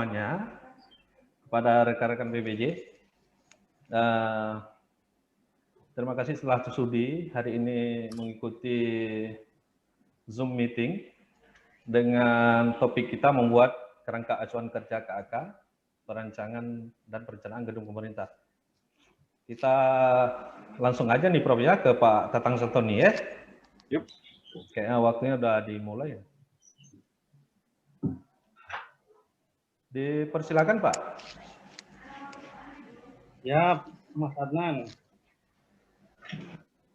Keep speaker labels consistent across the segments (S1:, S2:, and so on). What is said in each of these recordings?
S1: semuanya, kepada rekan-rekan PBJ. Terima kasih setelah sudi hari ini mengikuti Zoom meeting dengan topik kita membuat kerangka acuan kerja KAK, perancangan dan perencanaan gedung pemerintah. Kita langsung aja nih Prof ya ke Pak Tatang Santoni ya.
S2: Yuk.
S1: Kayaknya waktunya udah dimulai ya. Dipersilakan Pak.
S2: Ya, Mas Adnan.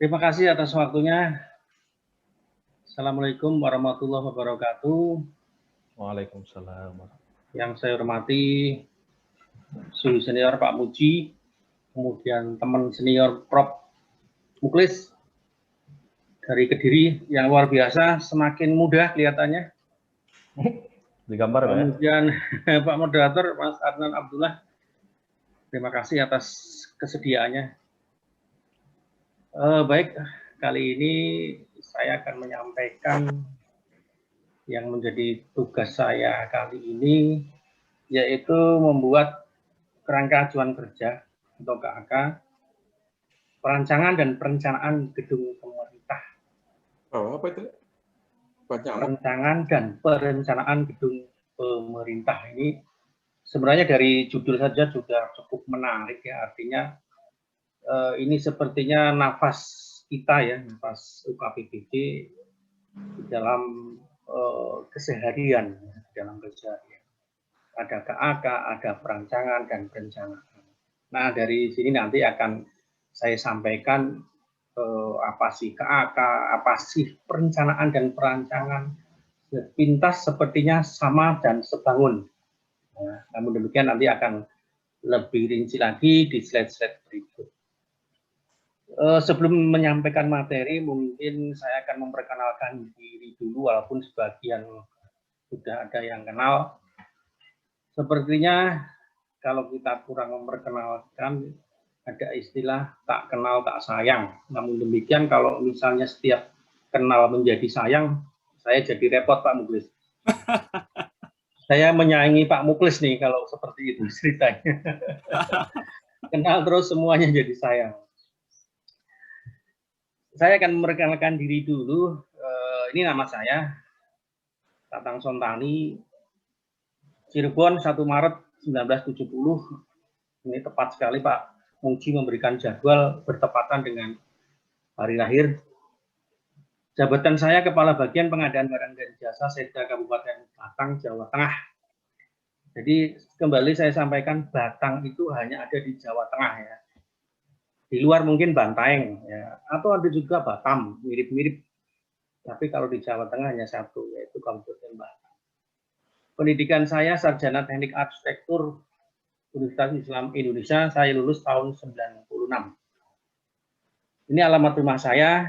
S2: Terima kasih atas waktunya. Assalamualaikum warahmatullahi wabarakatuh.
S1: Waalaikumsalam.
S2: Yang saya hormati suhu senior Pak Muji, kemudian teman senior Prof Muklis dari Kediri yang luar biasa, semakin mudah kelihatannya.
S1: Digambar Pak.
S2: Kemudian Pak Moderator Mas Adnan Abdullah, terima kasih atas kesediaannya. Baik, kali ini saya akan menyampaikan yang menjadi tugas saya kali ini, yaitu membuat kerangka acuan kerja atau KAK, perancangan dan perencanaan gedung pemerintah.
S3: Oh, apa itu?
S2: Perencanaan dan perencanaan gedung pemerintah ini sebenarnya dari judul saja sudah cukup menarik ya, artinya ini sepertinya nafas kita ya, nafas UKPBD di dalam keseharian, dalam keseharian. Ada KAK, ada perancangan dan perencanaan. Nah, dari sini nanti akan saya sampaikan apa sih KAK, apa sih perencanaan dan perancangan. Sepintas sepertinya sama dan sebangun. Nah, namun demikian nanti akan lebih rinci lagi di slide-slide berikut. Sebelum menyampaikan materi, mungkin saya akan memperkenalkan diri dulu, walaupun sebagian sudah ada yang kenal. Sepertinya kalau kita kurang memperkenalkan, ada istilah tak kenal tak sayang. Namun demikian kalau misalnya setiap kenal menjadi sayang, saya jadi repot Pak Muklis. Saya menyayangi Pak Muklis nih kalau seperti itu ceritanya. Kenal terus semuanya jadi sayang. Saya akan memperkenalkan diri dulu. Ini nama saya, Tatang Sontani, Cirebon 1 Maret 1970. Ini tepat sekali Pak Muji memberikan jadwal bertepatan dengan hari lahir. Jabatan saya Kepala Bagian Pengadaan Barang dan Jasa Seda Kabupaten Batang, Jawa Tengah. Jadi kembali saya sampaikan Batang itu hanya ada di Jawa Tengah ya. Di luar mungkin Bantaeng ya, atau ada juga Batam, mirip-mirip. Tapi kalau di Jawa Tengah hanya satu, yaitu Kabupaten Batang. Pendidikan saya sarjana Teknik Arsitektur Universitas Islam Indonesia, saya lulus tahun 96. Ini alamat rumah saya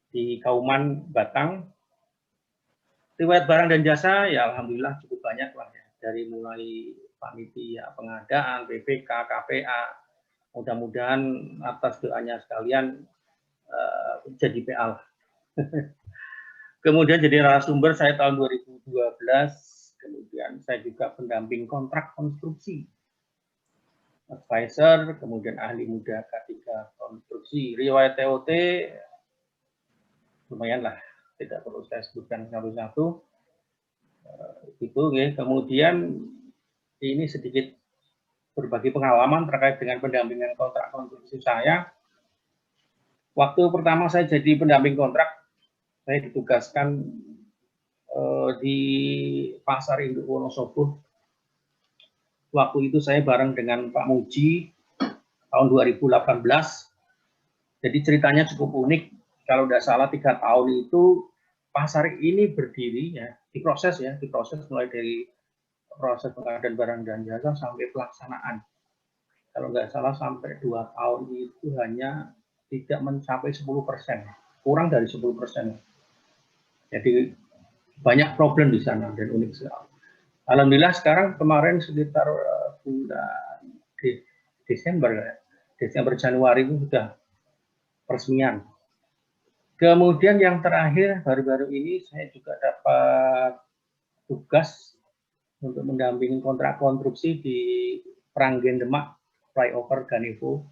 S2: di Kauman, Batang. Riwayat barang dan jasa, ya alhamdulillah cukup banyak lah ya. Dari mulai panitia pengadaan, BPK, KPA, mudah-mudahan atas doanya sekalian jadi PA. Kemudian jadi narasumber saya tahun 2012, kemudian saya juga pendamping kontrak konstruksi, advisor, kemudian ahli muda K3 konstruksi, riwayat TOT, lumayan lah, tidak perlu saya sebutkan satu-satu. Itu ya. Kemudian ini sedikit berbagi pengalaman terkait dengan pendampingan kontrak konstruksi saya. Waktu pertama saya jadi pendamping kontrak, saya ditugaskan di Pasar Induk Wonosobo. Waktu itu saya bareng dengan Pak Muji tahun 2018. Jadi ceritanya cukup unik. Kalau tidak salah 3 tahun itu pasar ini berdiri ya, diproses mulai dari proses pengadaan barang dan jasa sampai pelaksanaan. Kalau nggak salah sampai 2 tahun itu hanya tidak mencapai 10%, kurang dari 10%. Jadi banyak problem di sana dan unik sekali. Alhamdulillah sekarang kemarin sekitar bulan Desember Januari itu sudah peresmian. Kemudian yang terakhir baru-baru ini saya juga dapat tugas untuk mendampingi kontrak konstruksi di Pranggen Demak Flyover Ganevo,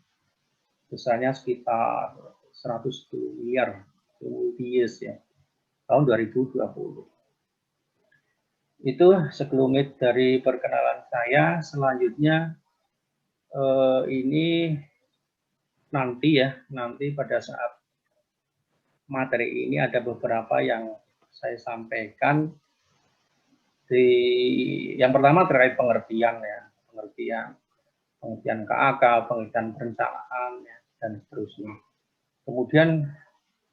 S2: besarnya sekitar 110 miliar years ya, tahun 2020. Itu sekelumit dari perkenalan saya. Selanjutnya ini nanti pada saat materi ini ada beberapa yang saya sampaikan. Yang pertama terkait pengertian ya, pengertian KAK, pengertian perencanaan ya, dan seterusnya. Kemudian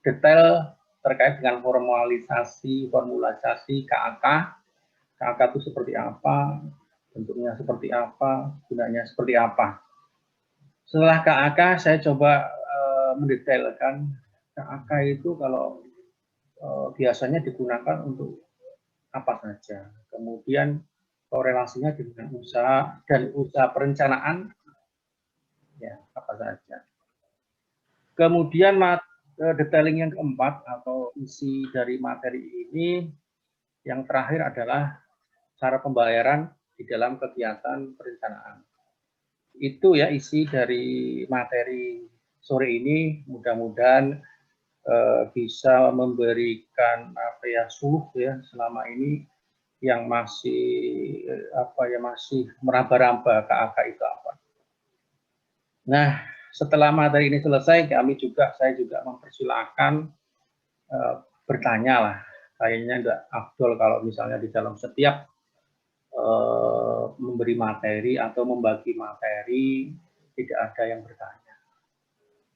S2: detail terkait dengan formalisasi KAK. KAK itu seperti apa, bentuknya seperti apa, gunanya seperti apa. Setelah KAK saya coba mendetailkan KAK itu kalau biasanya digunakan untuk apa saja. Kemudian korelasinya dengan usaha dan usaha perencanaan ya apa saja. Kemudian detailing yang keempat atau isi dari materi ini yang terakhir adalah cara pembayaran di dalam kegiatan perencanaan. Itu ya isi dari materi sore ini. Mudah-mudahan bisa memberikan suluh ya selama ini yang masih masih meraba-raba KAK itu apa. Nah, setelah materi ini selesai, saya juga mempersilahkan bertanya lah. Kayaknya enggak afdol kalau misalnya di dalam setiap memberi materi atau membagi materi tidak ada yang bertanya.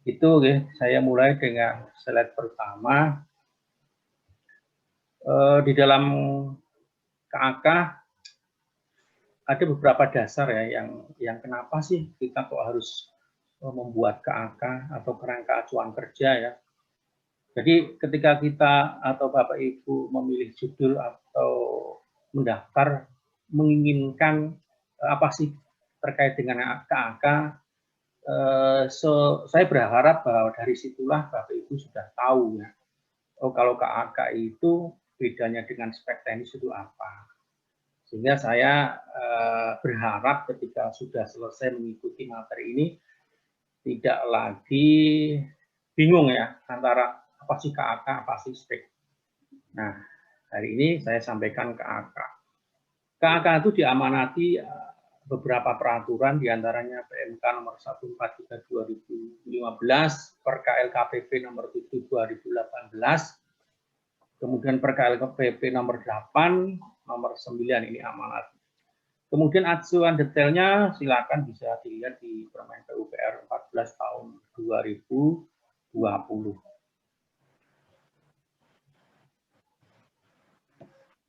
S2: Itu ya, saya mulai dengan slide pertama. Di dalam KAK ada beberapa dasar ya yang kenapa sih kita kok harus membuat KAK atau kerangka acuan kerja ya. Jadi ketika kita atau Bapak Ibu memilih judul atau mendaftar menginginkan apa sih terkait dengan KAK, saya berharap bahwa dari situlah Bapak Ibu sudah tahu ya, oh kalau KAK itu bedanya dengan spek teknis itu apa. Sehingga saya berharap ketika sudah selesai mengikuti materi ini tidak lagi bingung ya antara apa sih KAK, apa sih spek. Nah, hari ini saya sampaikan KAK. KAK itu diamanati beberapa peraturan, diantaranya PMK nomor 143 2015, Perka LKPP nomor 7 2018, kemudian Perka LKPP nomor 8, nomor 9 ini amanat. Kemudian acuan detailnya silakan bisa dilihat di Permen PUPR 14 tahun 2020.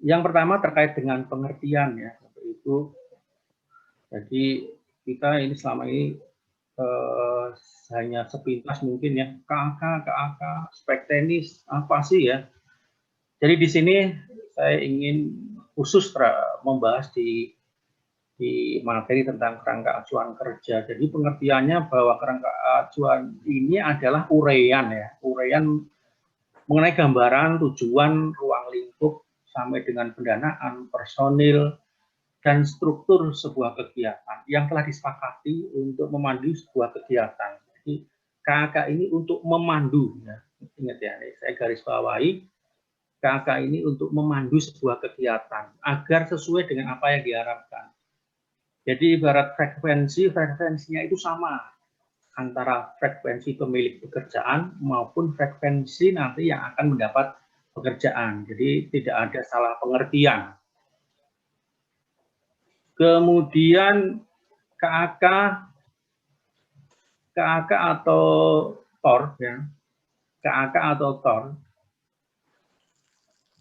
S2: Yang pertama terkait dengan pengertian ya, itu jadi kita ini selama ini hanya sepintas mungkin ya KAK, spek teknis apa sih ya. Jadi di sini saya ingin khusus membahas di materi tentang kerangka acuan kerja. Jadi pengertiannya bahwa kerangka acuan ini adalah uraian ya, uraian mengenai gambaran tujuan ruang lingkup sampai dengan pendanaan, personil, dan struktur sebuah kegiatan yang telah disepakati untuk memandu sebuah kegiatan. Jadi KAK ini untuk memandu, ya. Ingat ya, saya garis bawahi, KAK ini untuk memandu sebuah kegiatan agar sesuai dengan apa yang diharapkan. Jadi ibarat frekuensinya itu sama antara frekuensi pemilik pekerjaan maupun frekuensi nanti yang akan mendapat pekerjaan. Jadi tidak ada salah pengertian. Kemudian KAK atau TOR ya. KAK atau TOR.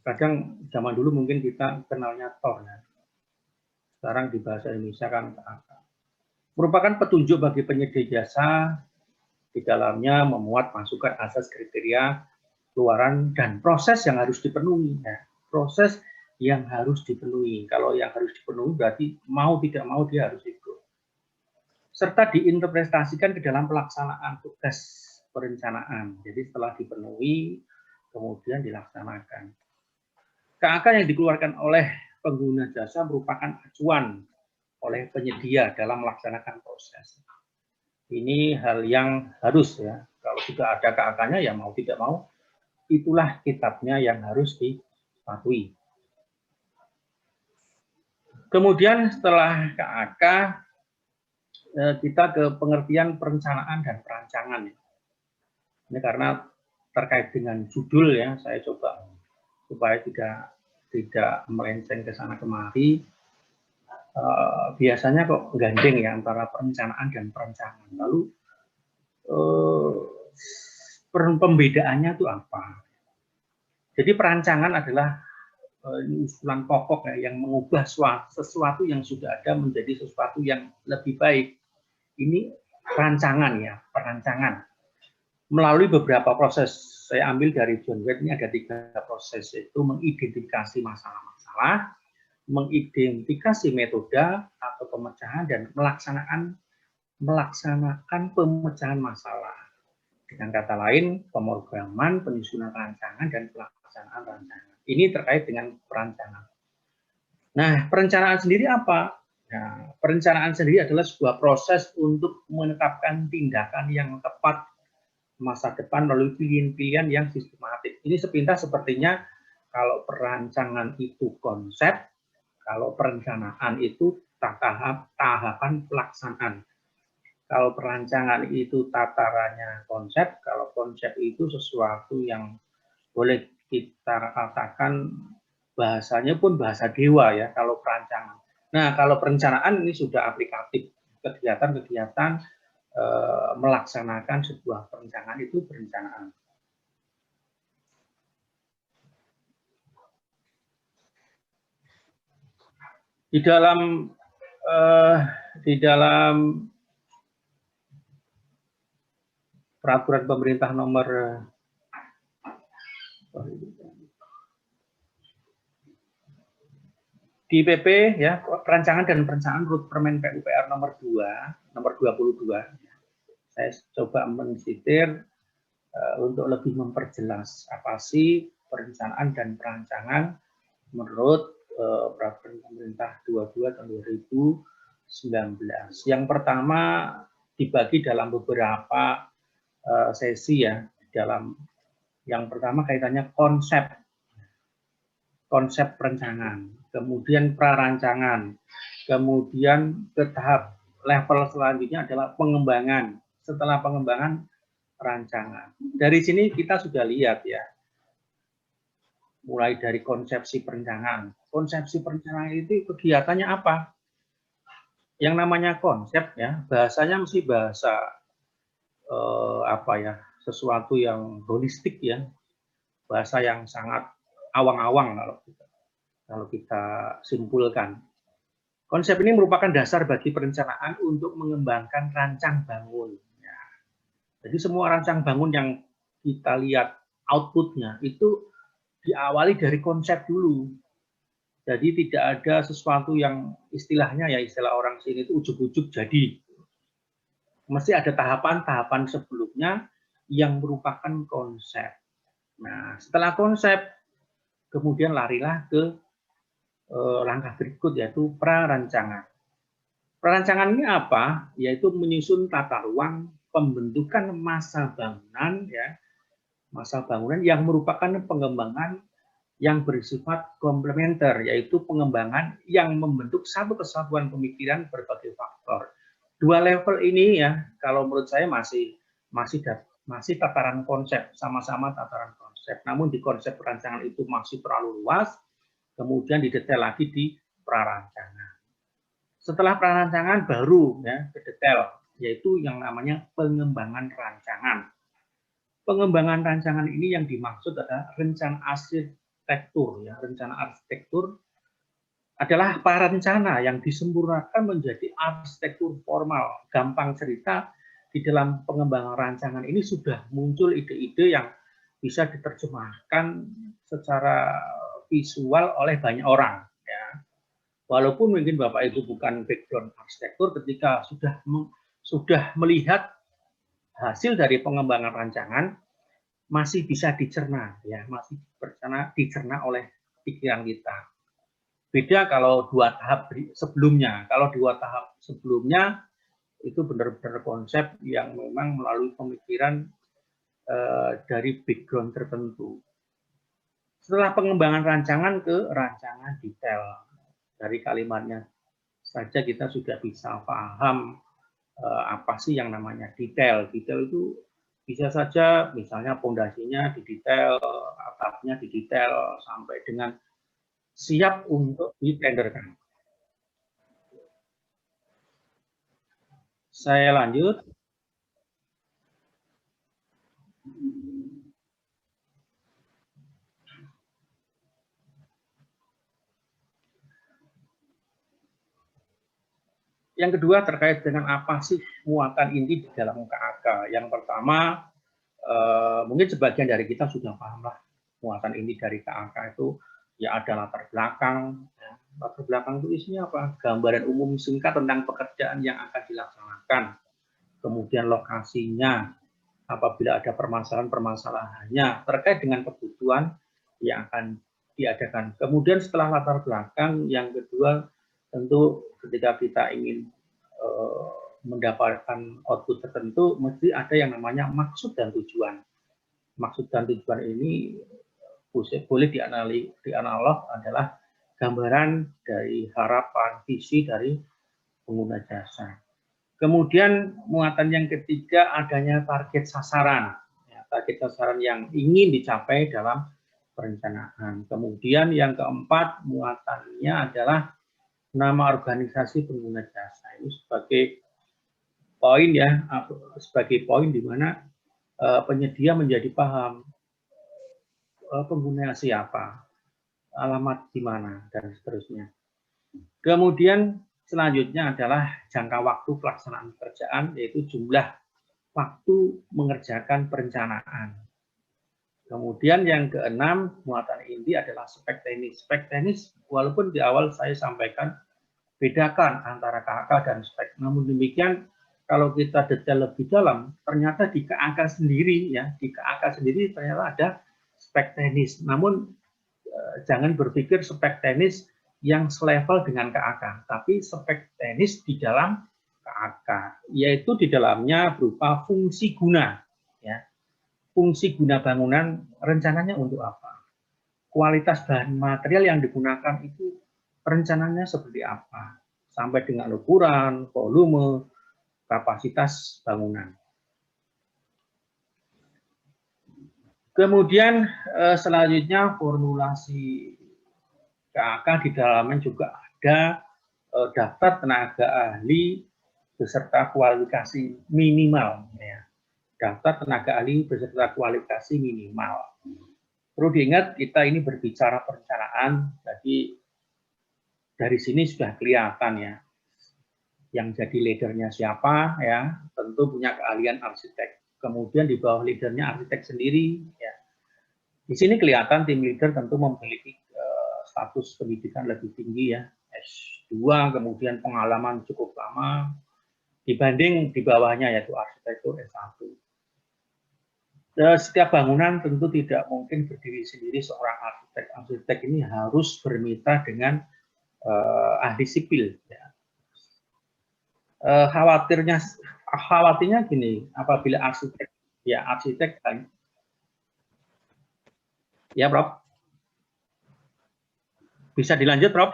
S2: Kadang zaman dulu mungkin kita kenalnya TOR ya. Sekarang di bahasa Indonesia kan KAK. Merupakan petunjuk bagi penyedia jasa, di dalamnya memuat masukan asas kriteria keluaran dan proses yang harus dipenuhi ya. Proses yang harus dipenuhi. Kalau yang harus dipenuhi berarti mau tidak mau dia harus ikut. Serta diinterpretasikan ke dalam pelaksanaan tugas perencanaan. Jadi setelah dipenuhi, kemudian dilaksanakan. KAK yang dikeluarkan oleh pengguna jasa merupakan acuan oleh penyedia dalam melaksanakan proses. Ini hal yang harus ya, kalau sudah ada KAK-nya ya mau tidak mau, itulah kitabnya yang harus dipatuhi. Kemudian setelah KAK, kita ke pengertian perencanaan dan perancangan. Ini karena terkait dengan judul ya, saya coba supaya tidak melenceng ke sana kemari. Biasanya kok gandeng ya antara perencanaan dan perancangan. Lalu pembedaannya itu apa? Jadi perancangan adalah usulan pokok ya, yang mengubah sesuatu yang sudah ada menjadi sesuatu yang lebih baik. Ini perancangan ya, perancangan. Melalui beberapa proses, saya ambil dari John Wade, ini ada 3 proses, yaitu mengidentifikasi masalah-masalah, mengidentifikasi metode atau pemecahan, dan melaksanakan pemecahan masalah. Dengan kata lain, pemrograman, penyusunan rancangan, dan pelaksanaan rancangan. Ini terkait dengan perancangan. Nah, perencanaan sendiri apa? Nah, perencanaan sendiri adalah sebuah proses untuk menetapkan tindakan yang tepat masa depan melalui pilihan-pilihan yang sistematik. Ini sepintas sepertinya kalau perancangan itu konsep, kalau perencanaan itu tahapan pelaksanaan. Kalau perancangan itu tatarannya konsep, kalau konsep itu sesuatu yang boleh kita katakan bahasanya pun bahasa dewa ya kalau perancangan. Nah, kalau perencanaan ini sudah aplikatif, kegiatan-kegiatan melaksanakan sebuah perencanaan itu perencanaan. Di dalam peraturan pemerintah nomor di PP ya, perancangan dan perencanaan menurut Permen PUPR nomor 22. Saya coba mensitir untuk lebih memperjelas apa sih perencanaan dan perancangan menurut peraturan pemerintah 22 tahun 2019. Yang pertama dibagi dalam beberapa sesi ya. Yang pertama kaitannya konsep perencanaan, kemudian prarancangan, kemudian ke tahap level selanjutnya adalah pengembangan. Setelah pengembangan, rancangan. Dari sini kita sudah lihat ya, mulai dari konsepsi perencanaan. Konsepsi perencanaan itu kegiatannya apa? Yang namanya konsep ya, bahasanya mesti bahasa sesuatu yang holistik ya, bahasa yang sangat awang-awang kalau kita simpulkan. Konsep ini merupakan dasar bagi perencanaan untuk mengembangkan rancang bangun. Ya. Jadi semua rancang bangun yang kita lihat outputnya itu diawali dari konsep dulu. Jadi tidak ada sesuatu yang istilahnya ya istilah orang sini itu ujuk-ujuk jadi. Mesti ada tahapan-tahapan sebelumnya yang merupakan konsep. Nah, setelah konsep kemudian larilah ke langkah berikut yaitu prarancangan. Perancangan ini apa? Yaitu menyusun tata ruang, pembentukan masa bangunan ya. Masa bangunan yang merupakan pengembangan yang bersifat komplementer, yaitu pengembangan yang membentuk satu kesatuan pemikiran berbagai faktor. 2 level ini ya, kalau menurut saya masih tataran konsep, sama-sama tataran konsep. Namun di konsep perancangan itu masih terlalu luas, kemudian didetail lagi di prarancangan. Setelah prarancangan baru ya ke detail, yaitu yang namanya pengembangan rancangan. Pengembangan rancangan ini yang dimaksud adalah rencana arsitektur ya. Rencana arsitektur adalah prarencana yang disempurnakan menjadi arsitektur formal. Gampang cerita, di dalam pengembangan rancangan ini sudah muncul ide-ide yang bisa diterjemahkan secara visual oleh banyak orang ya. Walaupun mungkin Bapak Ibu bukan background arsitektur, ketika sudah melihat hasil dari pengembangan rancangan masih bisa dicerna ya, masih dicerna oleh pikiran kita. Beda kalau 2 tahap sebelumnya. Kalau 2 tahap sebelumnya itu benar-benar konsep yang memang melalui pemikiran dari background tertentu. Setelah pengembangan rancangan ke rancangan detail, dari kalimatnya saja kita sudah bisa paham apa sih yang namanya detail. Detail itu bisa saja misalnya pondasinya didetail, atapnya didetail, sampai dengan siap untuk ditenderkan. Saya lanjut. Yang kedua terkait dengan apa sih muatan inti di dalam KAK. Yang pertama, mungkin sebagian dari kita sudah paham lah muatan inti dari KAK itu ya ada latar belakang. Latar belakang itu isinya apa? Gambaran umum singkat tentang pekerjaan yang akan dilaksanakan. Kemudian lokasinya, apabila ada permasalahan-permasalahannya terkait dengan kebutuhan yang akan diadakan. Kemudian setelah latar belakang, yang kedua tentu ketika kita ingin mendapatkan output tertentu, mesti ada yang namanya maksud dan tujuan. Maksud dan tujuan ini boleh dianalog adalah gambaran dari harapan, visi dari pengguna jasa. Kemudian muatan yang ketiga adanya target sasaran. Ya, target sasaran yang ingin dicapai dalam perencanaan. Kemudian yang keempat muatannya adalah nama organisasi pengguna jasa. Ini sebagai poin ya, sebagai poin di mana penyedia menjadi paham pengguna siapa, alamat di mana, dan seterusnya. Kemudian selanjutnya adalah jangka waktu pelaksanaan pekerjaan, yaitu jumlah waktu mengerjakan perencanaan. Kemudian yang keenam, muatan inti adalah spek teknis. Spek teknis, walaupun di awal saya sampaikan, bedakan antara KAK dan spek. Namun demikian, kalau kita detail lebih dalam, ternyata di KAK sendiri, ya, di KAK sendiri ternyata ada spek teknis. Namun, jangan berpikir spek teknis yang selevel dengan KAK, tapi spek teknis di dalam KAK, yaitu di dalamnya berupa fungsi guna, ya. Fungsi guna bangunan rencananya untuk apa? Kualitas bahan material yang digunakan itu rencananya seperti apa? Sampai dengan ukuran, volume, kapasitas bangunan. Kemudian selanjutnya formulasi KAK di dalamnya juga ada daftar tenaga ahli beserta kualifikasi minimal. Ya. Daftar tenaga ahli beserta kualifikasi minimal. Perlu diingat kita ini berbicara perencanaan, jadi dari sini sudah kelihatan ya. Yang jadi leadernya siapa ya, tentu punya keahlian arsitek. Kemudian di bawah leadernya arsitek sendiri ya. Di sini kelihatan tim leader tentu memiliki status pendidikan lebih tinggi ya, S2, kemudian pengalaman cukup lama dibanding di bawahnya yaitu arsitektur S1. Setiap bangunan tentu tidak mungkin berdiri sendiri seorang arsitek. Arsitek ini harus bermitra dengan ahli sipil. Ya. Khawatirnya gini, apabila arsitek kan, ya Prof. Bisa dilanjut, Prof?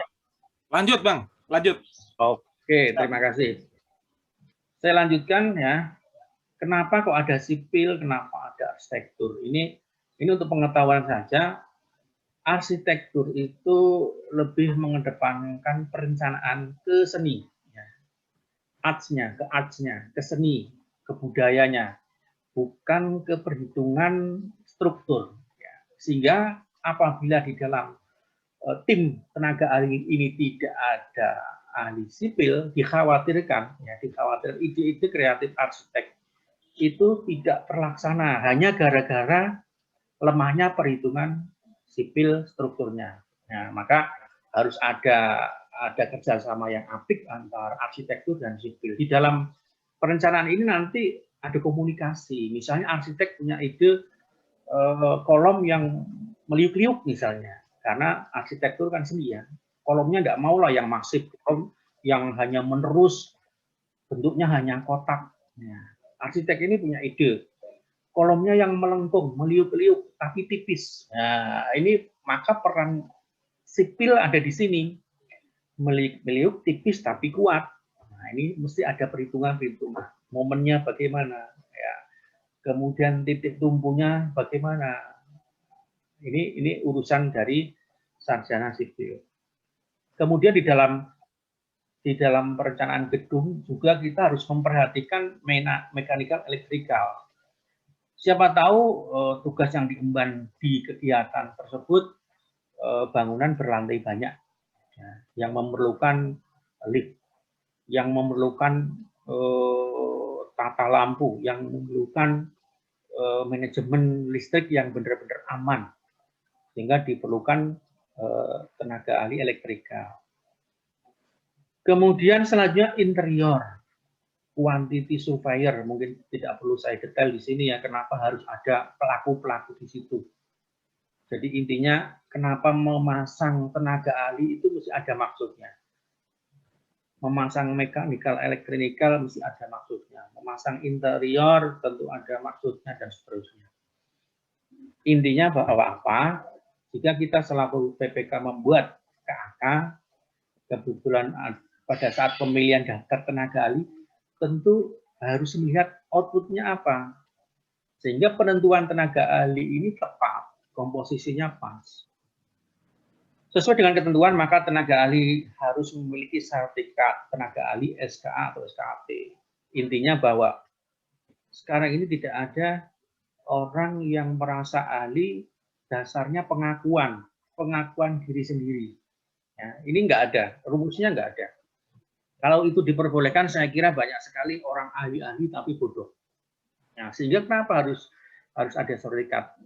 S3: Lanjut, Bang. Lanjut.
S2: Oke, terima kasih. Saya lanjutkan ya. Kenapa kok ada sipil, kenapa ada arsitektur? Ini untuk pengetahuan saja. Arsitektur itu lebih mengedepankan perencanaan ke seni, ya. Arts-nya, ke seni, ke budayanya, bukan ke perhitungan struktur. Ya. Sehingga apabila di dalam tim tenaga ahli ini tidak ada ahli sipil, dikhawatirkan ide-ide kreatif arsitek itu tidak terlaksana hanya gara-gara lemahnya perhitungan sipil strukturnya. Nah, maka harus ada kerjasama yang apik antara arsitektur dan sipil. Di dalam perencanaan ini nanti ada komunikasi. Misalnya arsitek punya ide kolom yang meliuk-liuk misalnya, karena arsitektur kan seni ya. kolomnya nggak mau lah yang masif, kolom yang hanya menerus, bentuknya hanya kotak. Nah, arsitek ini punya ide, kolomnya yang melengkung, meliuk-liuk, tapi tipis. Nah, ini maka peran sipil ada di sini, meliuk, tipis tapi kuat. Nah, ini mesti ada perhitungan-perhitungan. Momennya bagaimana? Ya. Kemudian titik tumpunya bagaimana? Ini urusan dari sarjana sipil. Kemudian di dalam perencanaan gedung juga kita harus memperhatikan mechanical electrical. Siapa tahu tugas yang diemban di kegiatan tersebut bangunan berlantai banyak, ya, yang memerlukan lift, yang memerlukan tata lampu, yang memerlukan manajemen listrik yang benar-benar aman, sehingga diperlukan tenaga ahli elektrikal. Kemudian selanjutnya interior, quantity surveyor, mungkin tidak perlu saya detail di sini ya, kenapa harus ada pelaku-pelaku di situ. Jadi intinya kenapa memasang tenaga ahli itu mesti ada maksudnya. Memasang mechanical, electrical mesti ada maksudnya. Memasang interior tentu ada maksudnya dan seterusnya. Intinya bahwa apa? Jika kita selaku PPK membuat KAK, kebetulan pada saat pemilihan daftar tenaga ahli, tentu harus melihat outputnya apa. Sehingga penentuan tenaga ahli ini tepat, komposisinya pas. Sesuai dengan ketentuan, maka tenaga ahli harus memiliki sertifikat tenaga ahli SKA atau SKAT. Intinya bahwa sekarang ini tidak ada orang yang merasa ahli dasarnya pengakuan diri sendiri. Ya, ini nggak ada, rumusnya nggak ada. Kalau itu diperbolehkan, saya kira banyak sekali orang ahli-ahli tapi bodoh. Nah, sehingga kenapa harus ada sertifikat?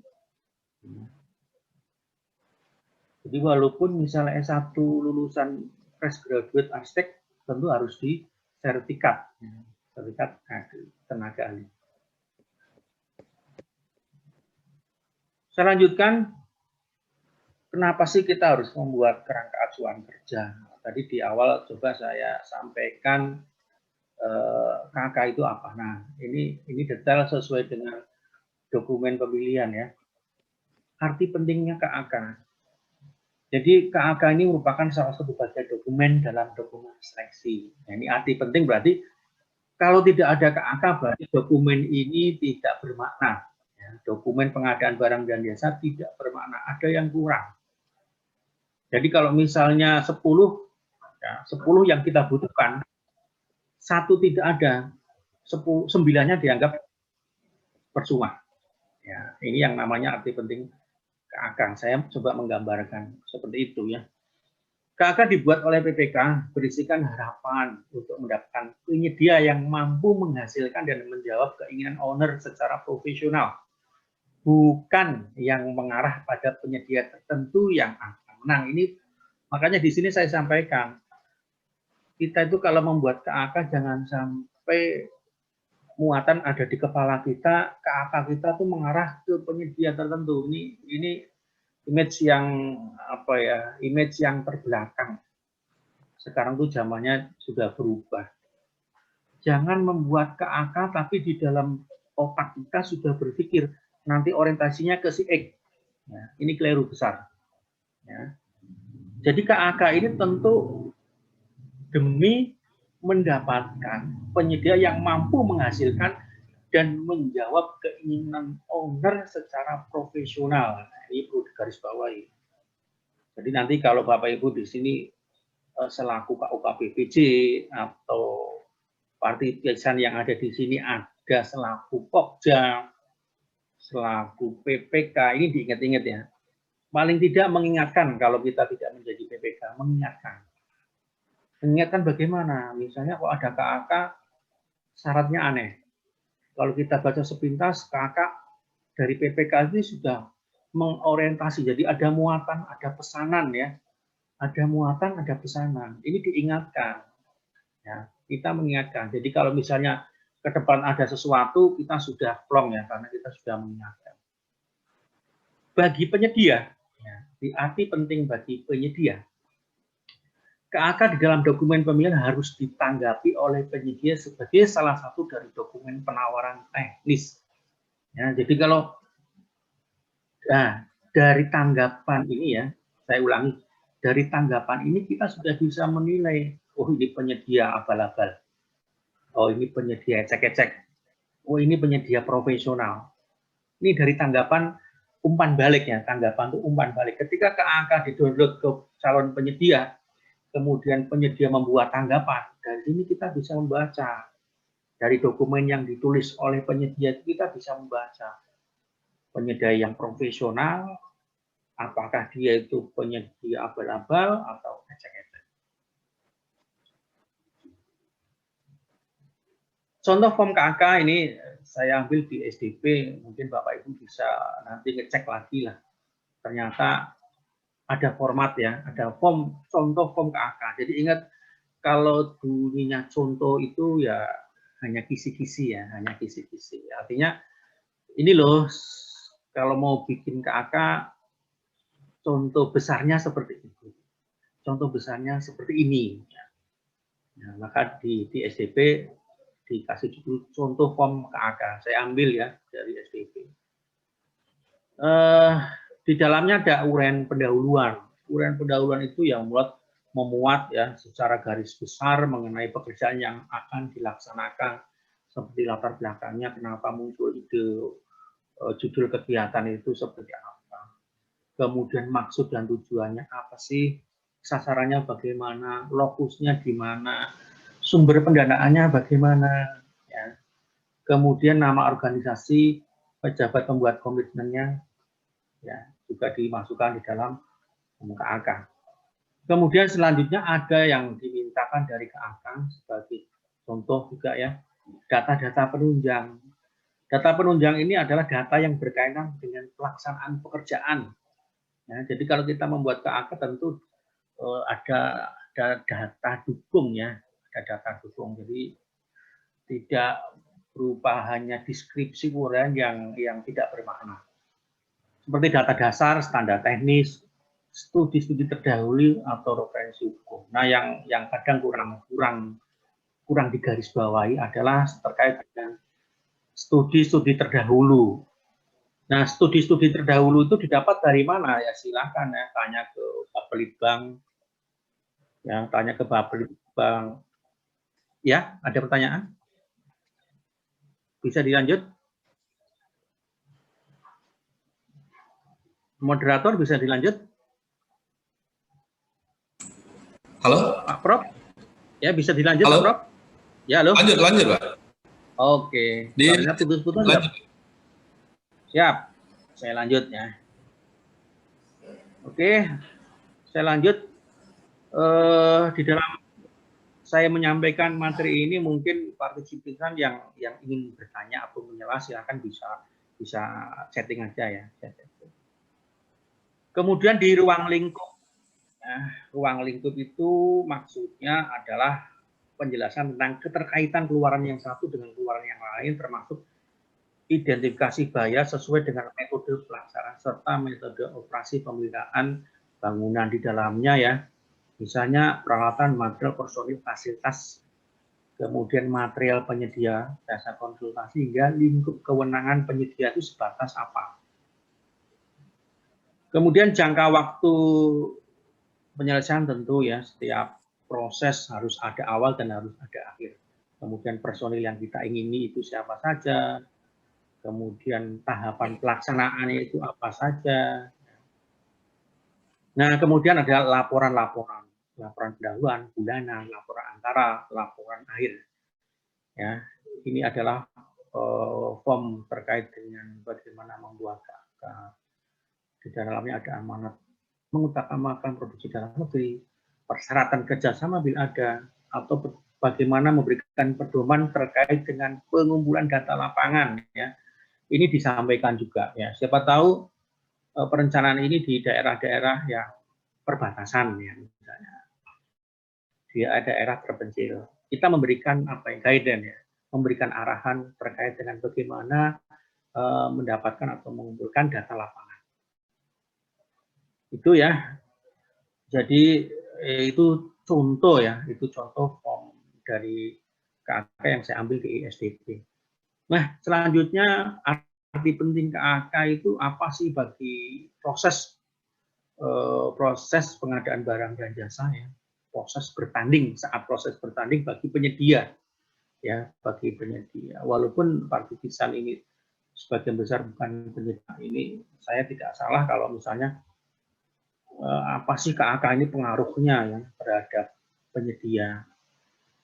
S2: Jadi walaupun misalnya S1 lulusan fresh graduate arsitek, tentu harus di sertifikat tenaga ahli. Saya lanjutkan, kenapa sih kita harus membuat kerangka acuan kerja? Tadi di awal coba saya sampaikan KK itu apa. Nah, ini detail sesuai dengan dokumen pemilihan ya. Arti pentingnya KAK. Jadi KAK ini merupakan salah satu bagian dokumen dalam dokumen seleksi. Nah, ini arti penting berarti kalau tidak ada KAK berarti dokumen ini tidak bermakna. Ya, dokumen pengadaan barang dan jasa tidak bermakna, ada yang kurang. Jadi kalau misalnya 10 yang kita butuhkan, 1 tidak ada, 9-nya dianggap percuma. Ya, ini yang namanya arti penting KAK. Saya coba menggambarkan seperti itu ya. KAK dibuat oleh PPK berisikan harapan untuk mendapatkan penyedia yang mampu menghasilkan dan menjawab keinginan owner secara profesional, bukan yang mengarah pada penyedia tertentu yang akan menang. Ini makanya di sini saya sampaikan, kita itu kalau membuat KAK jangan sampai muatan ada di kepala kita, KAK kita tuh mengarah ke penyedia tertentu. Ini image yang apa ya? Image yang terbelakang. Sekarang tuh zamannya sudah berubah. Jangan membuat KAK tapi di dalam otak kita sudah berpikir nanti orientasinya ke si X. Ya, ini keliru besar. Ya. Jadi KAK ini tentu demi mendapatkan penyedia yang mampu menghasilkan dan menjawab keinginan owner secara profesional. Nah, ini perlu digarisbawahi. Jadi nanti kalau Bapak Ibu di sini selaku KUKBPJ atau partisan yang ada di sini ada selaku Pokja, selaku PPK, ini diingat-ingat ya. Paling tidak mengingatkan kalau kita tidak menjadi PPK, mengingatkan. Mengingatkan bagaimana? Misalnya kok ada KAK, syaratnya aneh. Kalau kita baca sepintas, KAK dari PPK ini sudah mengorientasi. Jadi ada muatan, ada pesanan ya. Ada muatan, ada pesanan. Ini diingatkan. Ya, kita mengingatkan. Jadi kalau misalnya ke depan ada sesuatu, kita sudah plong ya, karena kita sudah mengingatkan. Bagi penyedia, ya, arti penting bagi penyedia. KAK di dalam dokumen pemilihan harus ditanggapi oleh penyedia sebagai salah satu dari dokumen penawaran teknis. Ya, jadi kalau dari tanggapan ini ya, saya ulangi, dari tanggapan ini kita sudah bisa menilai, oh ini penyedia abal-abal, oh ini penyedia ecek-ecek, oh ini penyedia profesional. Ini dari tanggapan umpan balik ya, tanggapan itu umpan balik. Ketika KAK didownload ke calon penyedia, kemudian penyedia membuat tanggapan, dari sini kita bisa membaca. Dari dokumen yang ditulis oleh penyedia, kita bisa membaca. Penyedia yang profesional, apakah dia itu penyedia abal-abal atau ecek-ecek. Contoh form KAK ini saya ambil di SDP, mungkin Bapak Ibu bisa nanti ngecek lagi lah. Ternyata ada format ya, ada form, contoh form KAK. Jadi ingat, kalau bunyinya contoh itu ya hanya kisi-kisi ya, hanya kisi-kisi. Artinya ini loh, kalau mau bikin KAK, contoh besarnya seperti itu. Contoh besarnya seperti ini. Nah, maka di SDP dikasih judul contoh form KAK. Saya ambil ya dari SDP. Di dalamnya ada uraian pendahuluan. Uraian pendahuluan itu yang memuat ya secara garis besar mengenai pekerjaan yang akan dilaksanakan, seperti latar belakangnya, kenapa muncul ide, judul kegiatan itu seperti apa, kemudian maksud dan tujuannya apa sih, sasarannya bagaimana, lokusnya di mana, sumber pendanaannya bagaimana, ya. Kemudian nama organisasi, pejabat pembuat komitmennya, ya, juga dimasukkan di dalam KAK. Kemudian selanjutnya ada yang dimintakan dari KAK sebagai contoh juga ya, data-data penunjang. Data penunjang ini adalah data yang berkaitan dengan pelaksanaan pekerjaan. Ya, jadi kalau kita membuat KAK tentu ada data dukung ya, ada data dukung. Jadi tidak berupa hanya deskripsi uraian yang tidak bermakna. Seperti data dasar, standar teknis, studi-studi terdahulu atau referensi hukum. Nah, yang kadang kurang digarisbawahi adalah terkait dengan studi-studi terdahulu. Nah, studi-studi terdahulu itu didapat dari mana? Ya silakan ya, tanya ke Bapelitbang. Ya, tanya ke Bapelitbang. Ya, ada pertanyaan? Bisa dilanjut? Moderator bisa dilanjut?
S4: Halo?
S2: Pak Prof? Ya, bisa dilanjut,
S4: Halo?
S2: Pak Prof? Ya, halo?
S4: Lanjut, Pak.
S2: Oke. Suaranya putus-putus. Siap. Saya lanjut ya. Oke. Saya lanjut. Di dalam saya menyampaikan materi ini, mungkin partisipan yang ingin bertanya atau menyelah silahkan bisa chatting aja ya. Kemudian di ruang lingkup. Nah, ruang lingkup itu maksudnya adalah penjelasan tentang keterkaitan keluaran yang satu dengan keluaran yang lain, termasuk identifikasi bias sesuai dengan metode pelaksanaan serta metode operasi pemeliharaan bangunan di dalamnya ya. Misalnya peralatan, material, personil, fasilitas, kemudian material penyedia, jasa konsultasi, hingga lingkup kewenangan penyedia itu sebatas apa. Kemudian jangka waktu penyelesaian tentu ya, setiap proses harus ada awal dan harus ada akhir. Kemudian personil yang kita ingini itu siapa saja, kemudian tahapan pelaksanaannya itu apa saja. Nah, kemudian ada laporan-laporan, laporan pendahuluan, bulanan, laporan antara, laporan akhir. Ya, ini adalah form terkait dengan bagaimana membuat KAK. Di dalamnya ada amanat mengutamakan produksi dalam negeri, persyaratan kerjasama bila ada, atau bagaimana memberikan pedoman terkait dengan pengumpulan data lapangan. Ya, ini disampaikan juga. Ya, siapa tahu perencanaan ini di daerah-daerah yang perbatasan, ya, misalnya di daerah terpencil, kita memberikan apa yang guidance, ya, memberikan arahan terkait dengan bagaimana mendapatkan atau mengumpulkan data lapangan. Itu ya. Jadi itu contoh ya, itu contoh form dari KAK yang saya ambil di ISDP. Nah, selanjutnya arti penting KAK itu apa sih bagi proses pengadaan barang dan jasa ya, proses bertanding, saat proses bertanding bagi penyedia ya, bagi penyedia. Walaupun partisan ini sebagian besar bukan penyedia, ini saya tidak salah kalau misalnya apa sih KAK ini pengaruhnya ya terhadap penyedia.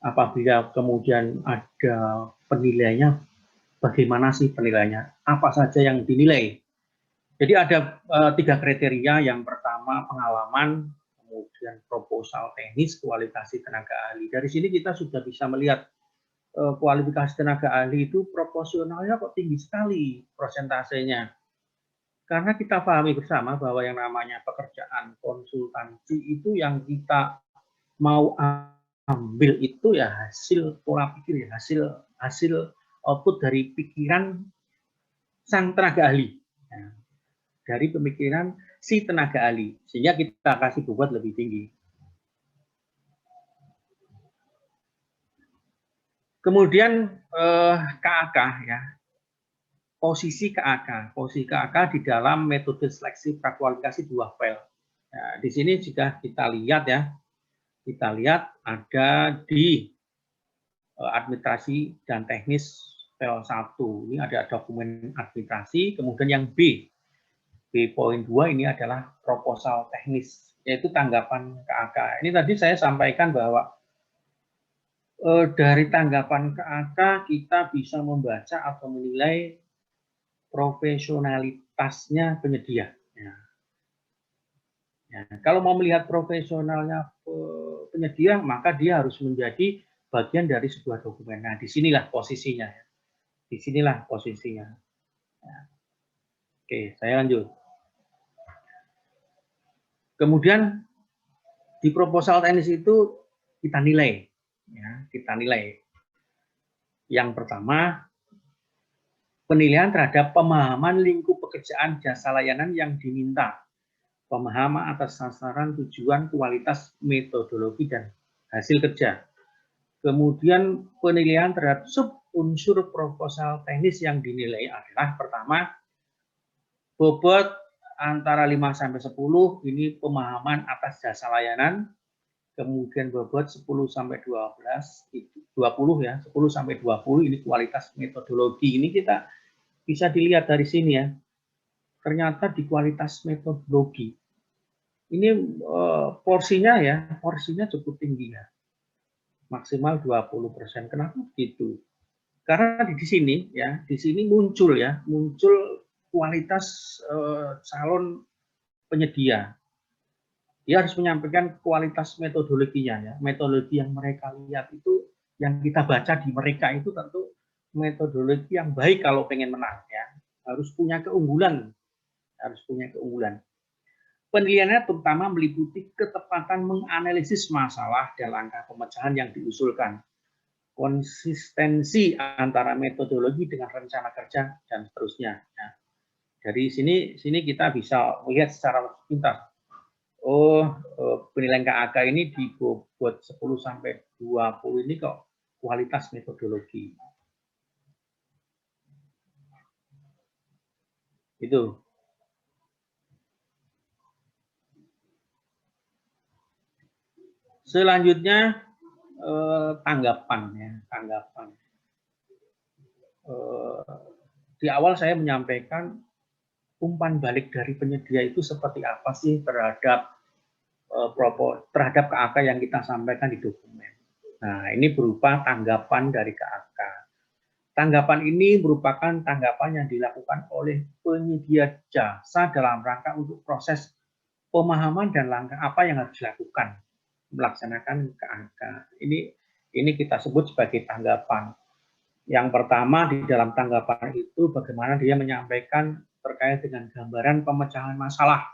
S2: Apabila kemudian ada penilaiannya, bagaimana sih penilaiannya? Apa saja yang dinilai? Jadi ada 3 kriteria. Yang pertama pengalaman, kemudian proposal teknis, kualifikasi tenaga ahli. Dari sini kita sudah bisa melihat kualifikasi tenaga ahli itu proporsionalnya kok tinggi sekali persentasenya. Karena kita pahami bersama bahwa yang namanya pekerjaan konsultansi itu yang kita mau ambil itu ya hasil pola pikir ya, hasil output dari pikiran sang tenaga ahli. Ya, dari pemikiran si tenaga ahli, sehingga kita kasih bobot lebih tinggi. Kemudian KAK ya, posisi KAK di dalam metode seleksi prakualifikasi 2 file. Nah, di sini jika kita lihat ya, kita lihat ada di administrasi dan teknis file 1. Ini ada dokumen administrasi, kemudian yang B.2 ini adalah proposal teknis, yaitu tanggapan KAK. Ini tadi saya sampaikan bahwa dari tanggapan KAK kita bisa membaca atau menilai profesionalitasnya penyedia. Ya, kalau mau melihat profesionalnya penyedia, maka dia harus menjadi bagian dari sebuah dokumen. Nah, disinilah posisinya. Disinilah posisinya. Ya. Oke, saya lanjut. Kemudian di proposal teknis itu kita nilai. Ya, kita nilai. Yang pertama, penilaian terhadap pemahaman lingkup pekerjaan jasa layanan yang diminta. Pemahaman atas sasaran, tujuan, kualitas, metodologi, dan hasil kerja. Kemudian penilaian terhadap sub-unsur proposal teknis yang dinilai adalah pertama, bobot antara 5-10, ini pemahaman atas jasa layanan. Kemudian bobot 10-12, 20 ya, 10-20 ini kualitas metodologi. Ini kita bisa dilihat dari sini ya. Ternyata di kualitas metodologi ini porsinya cukup tinggi ya, maksimal 20%. Kenapa begitu? Karena di sini ya, di sini muncul kualitas calon penyedia. Dia harus menyampaikan kualitas metodologinya ya, metodologi yang mereka lihat itu, yang kita baca di mereka itu tentu metodologi yang baik kalau pengen menang ya, harus punya keunggulan, Penilaiannya terutama meliputi ketepatan menganalisis masalah dan langkah pemecahan yang diusulkan, konsistensi antara metodologi dengan rencana kerja, dan seterusnya. Nah, dari sini kita bisa melihat secara pintar. Penilaian KAK ini di bobot 10-20 ini kok kualitas metodologi. Itu. Selanjutnya tanggapan. Di awal saya menyampaikan umpan balik dari penyedia itu seperti apa sih terhadap KAK yang kita sampaikan di dokumen. Nah, ini berupa tanggapan dari KAK. Tanggapan ini merupakan tanggapan yang dilakukan oleh penyedia jasa dalam rangka untuk proses pemahaman dan langkah apa yang harus dilakukan melaksanakan KAK. Ini kita sebut sebagai tanggapan. Yang pertama di dalam tanggapan itu bagaimana dia menyampaikan terkait dengan gambaran pemecahan masalah.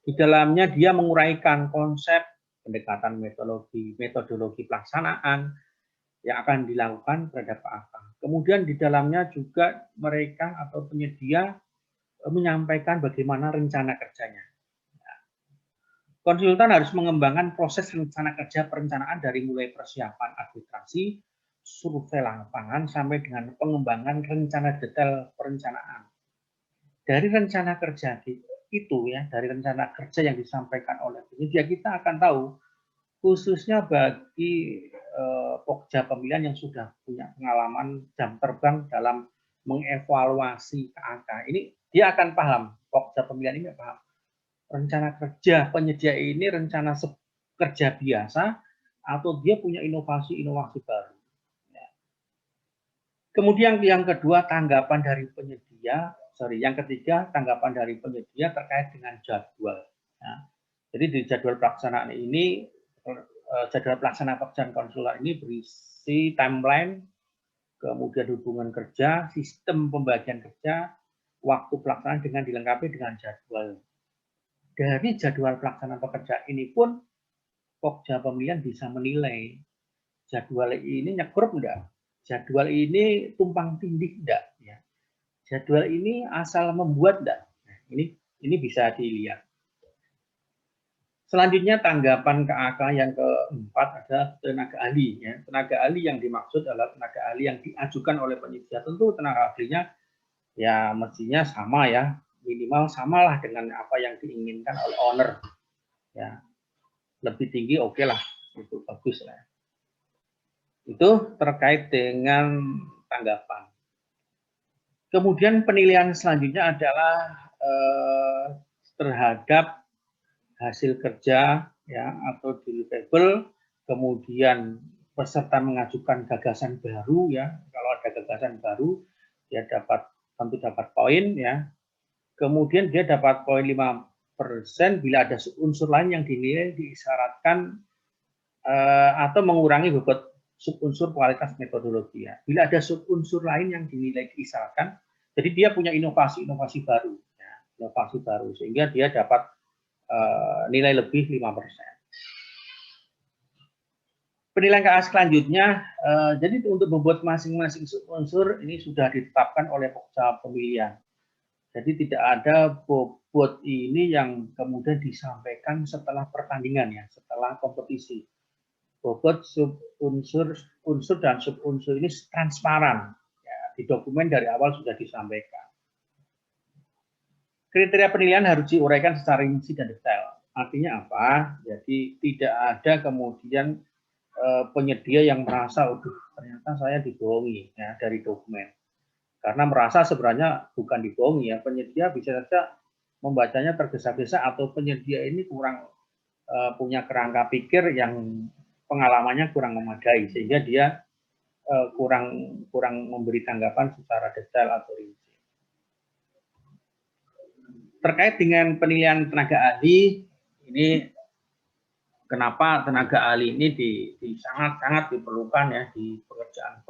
S2: Di dalamnya dia menguraikan konsep pendekatan metodologi pelaksanaan yang akan dilakukan terhadap KAK. Kemudian di dalamnya juga mereka atau penyedia menyampaikan bagaimana rencana kerjanya. Konsultan harus mengembangkan proses rencana kerja perencanaan dari mulai persiapan administrasi, survei lapangan, sampai dengan pengembangan rencana detail perencanaan. Dari rencana kerja itu ya, dari rencana kerja yang disampaikan oleh penyedia, kita akan tahu, khususnya bagi pokja pemilihan yang sudah punya pengalaman jam terbang dalam mengevaluasi KAK. Ini dia akan paham, pokja pemilihan ini paham. Rencana kerja penyedia ini rencana kerja biasa atau dia punya inovasi-inovasi baru. Ya. Kemudian yang kedua, tanggapan dari penyedia, yang ketiga, tanggapan dari penyedia terkait dengan jadwal. Ya. Jadi di jadwal pelaksanaan ini, jadwal pelaksana pekerjaan konsuler ini berisi timeline, kemudian hubungan kerja, sistem pembagian kerja, waktu pelaksanaan dengan dilengkapi dengan jadwal. Dari jadwal pelaksanaan pekerjaan ini pun pokja pemilihan bisa menilai jadwal ini nyekrup enggak, jadwal ini tumpang tindih enggak, ya. Jadwal ini asal membuat enggak. Nah, ini bisa dilihat. Selanjutnya tanggapan KAK yang keempat adalah tenaga ahli. Ya. Tenaga ahli yang dimaksud adalah tenaga ahli yang diajukan oleh penyedia. Tentu tenaga ahlinya ya mestinya sama ya, minimal samalah dengan apa yang diinginkan oleh owner. Ya, lebih tinggi oke lah, itu bagus lah. Itu terkait dengan tanggapan. Kemudian penilaian selanjutnya adalah terhadap hasil kerja ya atau deliverable, kemudian peserta mengajukan gagasan baru ya. Kalau ada gagasan baru dia tentu dapat poin ya. Kemudian dia dapat poin 5% bila ada unsur lain yang dinilai diisyaratkan atau mengurangi bobot subunsur kualitas metodologi ya. Bila ada subunsur lain yang dinilai diisyaratkan, jadi dia punya inovasi baru ya, inovasi baru sehingga dia dapat nilai lebih 5%. Penilaian KA selanjutnya, jadi untuk bobot masing-masing subunsur ini sudah ditetapkan oleh pokja pemilihan. Jadi tidak ada bobot ini yang kemudian disampaikan setelah pertandingan ya, setelah kompetisi. Bobot unsur dan subunsur ini transparan, ya, di dokumen dari awal sudah disampaikan. Kriteria penilaian harus diuraikan secara rinci dan detail. Artinya apa? Jadi tidak ada kemudian penyedia yang merasa, ternyata saya dibohongi ya dari dokumen. Karena merasa sebenarnya bukan dibohongi ya, penyedia bisa saja membacanya tergesa-gesa atau penyedia ini kurang punya kerangka pikir yang pengalamannya kurang memadai sehingga dia kurang memberi tanggapan secara detail atau rinci. Terkait dengan penilaian tenaga ahli, ini kenapa tenaga ahli ini sangat-sangat diperlukan ya di pekerjaan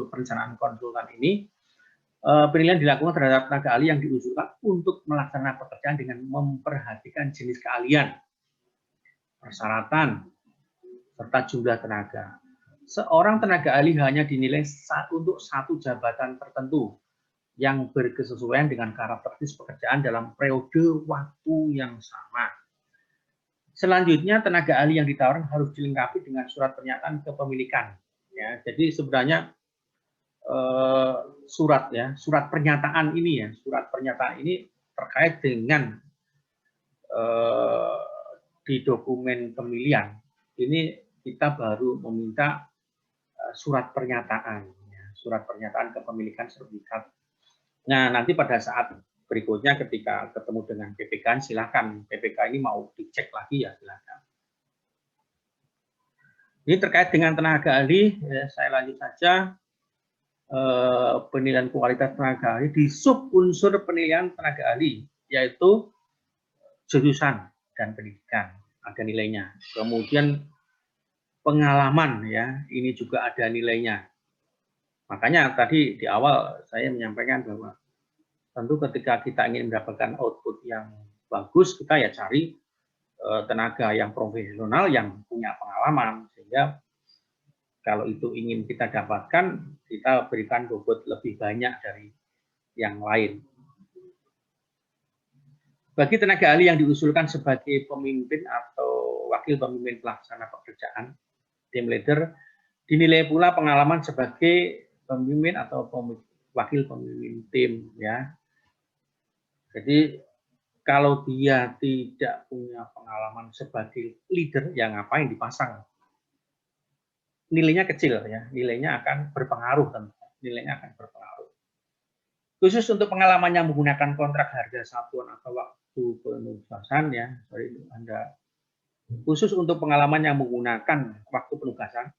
S2: perencanaan konsultan ini. Penilaian dilakukan terhadap tenaga ahli yang diusulkan untuk melaksanakan pekerjaan dengan memperhatikan jenis keahlian, persyaratan, serta jumlah tenaga. Seorang tenaga ahli hanya dinilai untuk satu jabatan tertentu yang berkesesuaian dengan karakteristik pekerjaan dalam periode waktu yang sama. Selanjutnya, tenaga ahli yang ditawarkan harus dilengkapi dengan surat pernyataan kepemilikan. Ya, jadi sebenarnya surat pernyataan ini terkait dengan di dokumen pemilihan ini kita baru meminta surat pernyataan kepemilikan sertifikat. Nah, nanti pada saat berikutnya ketika ketemu dengan PPK, silakan PPK ini mau dicek lagi ya, silakan. Ini terkait dengan tenaga ahli, ya, saya lanjut saja. Penilaian kualitas tenaga ahli di subunsur penilaian tenaga ahli, yaitu jurusan dan pendidikan, ada nilainya. Kemudian pengalaman ya, ini juga ada nilainya. Makanya tadi di awal saya menyampaikan bahwa tentu ketika kita ingin mendapatkan output yang bagus, kita ya cari tenaga yang profesional yang punya pengalaman, sehingga kalau itu ingin kita dapatkan, kita berikan bobot lebih banyak dari yang lain. Bagi tenaga ahli yang diusulkan sebagai pemimpin atau wakil pemimpin pelaksana pekerjaan, team leader, dinilai pula pengalaman sebagai pemimpin atau wakil pemimpin tim, ya. Jadi kalau dia tidak punya pengalaman sebagai leader, ya ngapain dipasang? Nilainya kecil, ya. Nilainya akan berpengaruh, nilainya akan berpengaruh. Khusus untuk pengalaman yang menggunakan kontrak harga satuan atau waktu penugasan, ya, sorry, Anda khusus untuk pengalaman yang menggunakan waktu penugasan,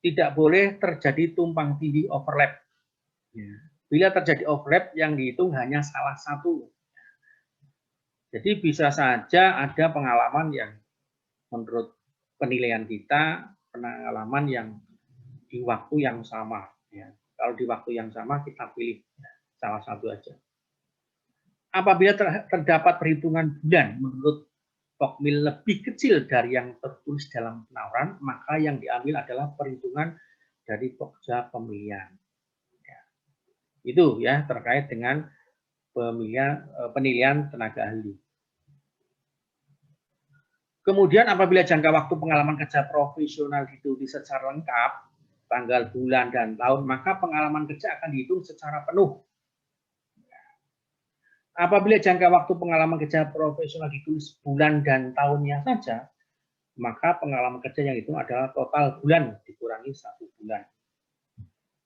S2: tidak boleh terjadi tumpang tindih overlap. Ya. Bila terjadi overlap, yang dihitung hanya salah satu. Jadi bisa saja ada pengalaman yang menurut penilaian kita, pengalaman yang di waktu yang sama. Ya. Kalau di waktu yang sama, kita pilih salah satu aja. Apabila terdapat perhitungan bulan menurut Pokmil lebih kecil dari yang tertulis dalam penawaran, maka yang diambil adalah perhitungan dari pokja pemilihan. Ya. Itu ya terkait dengan penilaian tenaga ahli. Kemudian apabila jangka waktu pengalaman kerja profesional ditulis secara lengkap, tanggal, bulan, dan tahun, maka pengalaman kerja akan dihitung secara penuh. Apabila jangka waktu pengalaman kerja profesional ditulis bulan dan tahunnya saja, maka pengalaman kerja yang itu adalah total bulan dikurangi 1 bulan.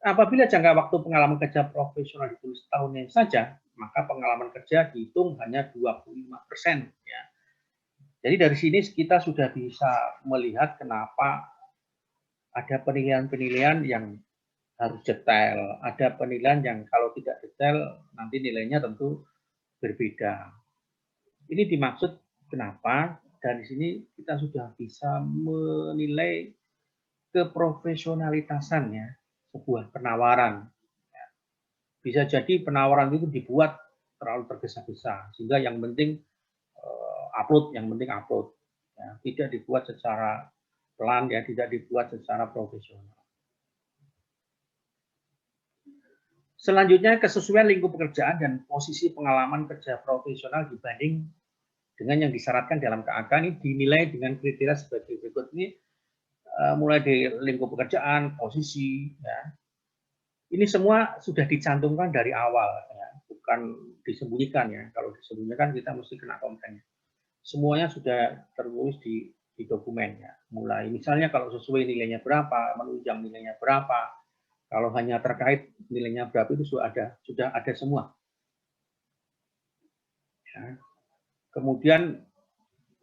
S2: Apabila jangka waktu pengalaman kerja profesional ditulis tahunnya saja, maka pengalaman kerja dihitung hanya 25%. Ya. Jadi dari sini kita sudah bisa melihat kenapa ada penilaian-penilaian yang harus detail, ada penilaian yang kalau tidak detail nanti nilainya tentu berbeda. Ini dimaksud kenapa dari sini kita sudah bisa menilai keprofesionalitasannya sebuah penawaran. Bisa jadi penawaran itu dibuat terlalu tergesa-gesa sehingga yang penting upload, yang penting upload. Ya, tidak dibuat secara pelan, ya, tidak dibuat secara profesional. Selanjutnya, kesesuaian lingkup pekerjaan dan posisi pengalaman kerja profesional dibanding dengan yang disyaratkan dalam KAK ini dinilai dengan kriteria sebagai berikut. Ini mulai dari lingkup pekerjaan, posisi, ya. Ini semua sudah dicantumkan dari awal, ya. Bukan disembunyikan, ya. Kalau disembunyikan kita mesti kena kontennya. Semuanya sudah tertulis di dokumen, ya. Mulai misalnya kalau sesuai nilainya berapa, menunjang nilainya berapa. Kalau hanya terkait nilainya berapa itu sudah ada semua. Ya. Kemudian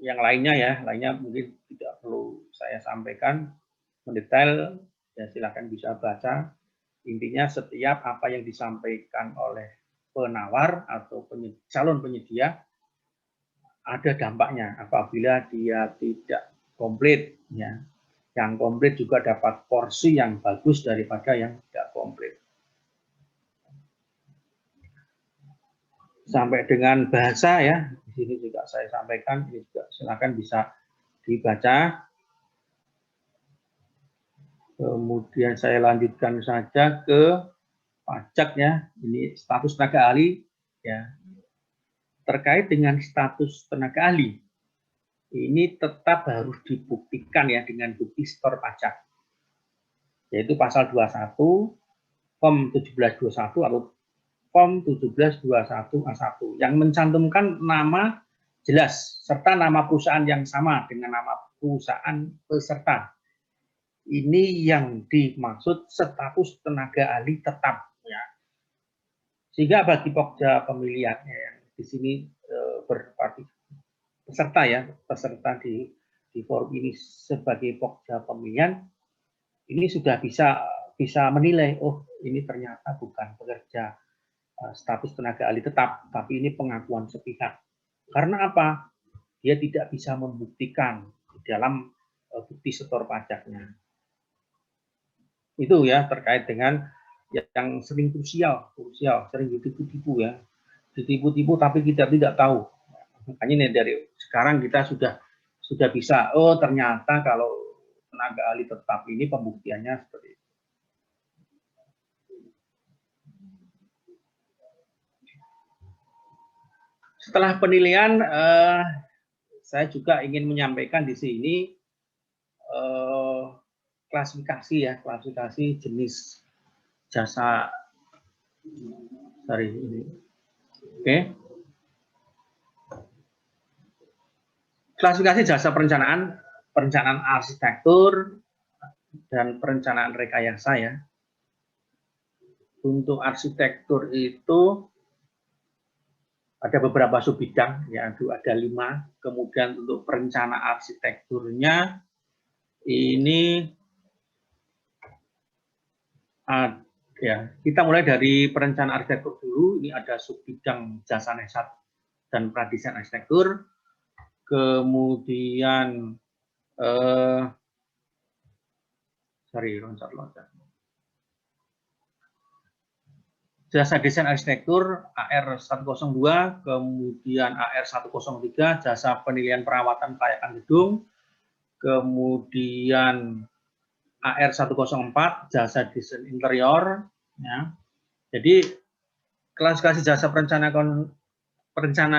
S2: yang lainnya ya, lainnya mungkin tidak perlu saya sampaikan mendetail, ya silakan bisa baca. Intinya setiap apa yang disampaikan oleh penawar atau calon penyedia ada dampaknya apabila dia tidak komplit, ya. Yang komplit juga dapat porsi yang bagus daripada yang tidak komplit. Sampai dengan bahasa ya, di sini juga saya sampaikan, ini juga silakan bisa dibaca. Kemudian saya lanjutkan saja ke pajak ya. Ini status tenaga ahli ya. Terkait dengan status tenaga ahli, ini tetap harus dibuktikan ya dengan bukti setor pajak. Yaitu pasal 21, Form 1721 atau Form 1721A1 yang mencantumkan nama jelas serta nama perusahaan yang sama dengan nama perusahaan peserta. Ini yang dimaksud status tenaga ahli tetap, ya. Sehingga bagi pokja pemilihan yang di sini berarti peserta ya, peserta di forum ini sebagai pokja pemilihan, ini sudah bisa menilai, oh ini ternyata bukan pekerja status tenaga ahli tetap, tapi ini pengakuan sepihak. Karena apa? Dia tidak bisa membuktikan di dalam bukti setor pajaknya. Itu ya terkait dengan yang sering krusial, sering ditipu-tipu ya, ditipu-tipu tapi kita tidak tahu. Makanya ini dari sekarang kita sudah bisa, oh ternyata kalau tenaga ahli tetap ini pembuktiannya seperti itu. Setelah penilaian, saya juga ingin menyampaikan di sini klasifikasi ya, klasifikasi jenis jasa. Sorry ini. Oke. Klasifikasi jasa perencanaan arsitektur dan perencanaan rekayasa ya. Untuk arsitektur itu ada beberapa sub bidang, ya, ada 5. Kemudian untuk perencanaan arsitekturnya ini ya, kita mulai dari perencanaan arsitektur dulu. Ini ada sub bidang jasa nesat dan pradesain arsitektur. Kemudian loncat. Jasa desain arsitektur AR102, kemudian AR103 jasa penilaian perawatan kelayakan gedung, kemudian AR104 jasa desain interior ya. Jadi klasifikasi jasa perencana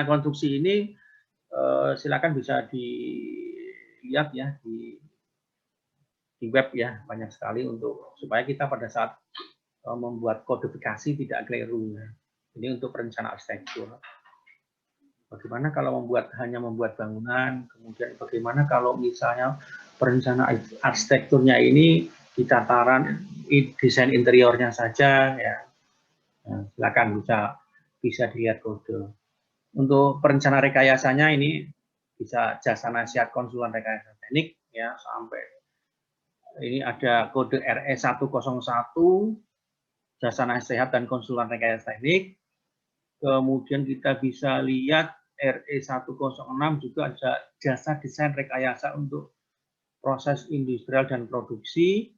S2: konstruksi ini silakan bisa dilihat ya di web ya, banyak sekali untuk supaya kita pada saat membuat kodifikasi tidak keliru. Ini untuk perencanaan arsitektur. Bagaimana kalau hanya membuat bangunan, kemudian bagaimana kalau misalnya perencanaan arsitekturnya ini di tataran desain interiornya saja ya. Nah, silakan bisa dilihat kode. Untuk perencanaan rekayasanya ini bisa jasa nasihat konsulen rekayasa teknik ya, sampai ini ada kode RE101 jasa nasihat dan konsulen rekayasa teknik. Kemudian kita bisa lihat RE106 juga ada jasa desain rekayasa untuk proses industrial dan produksi.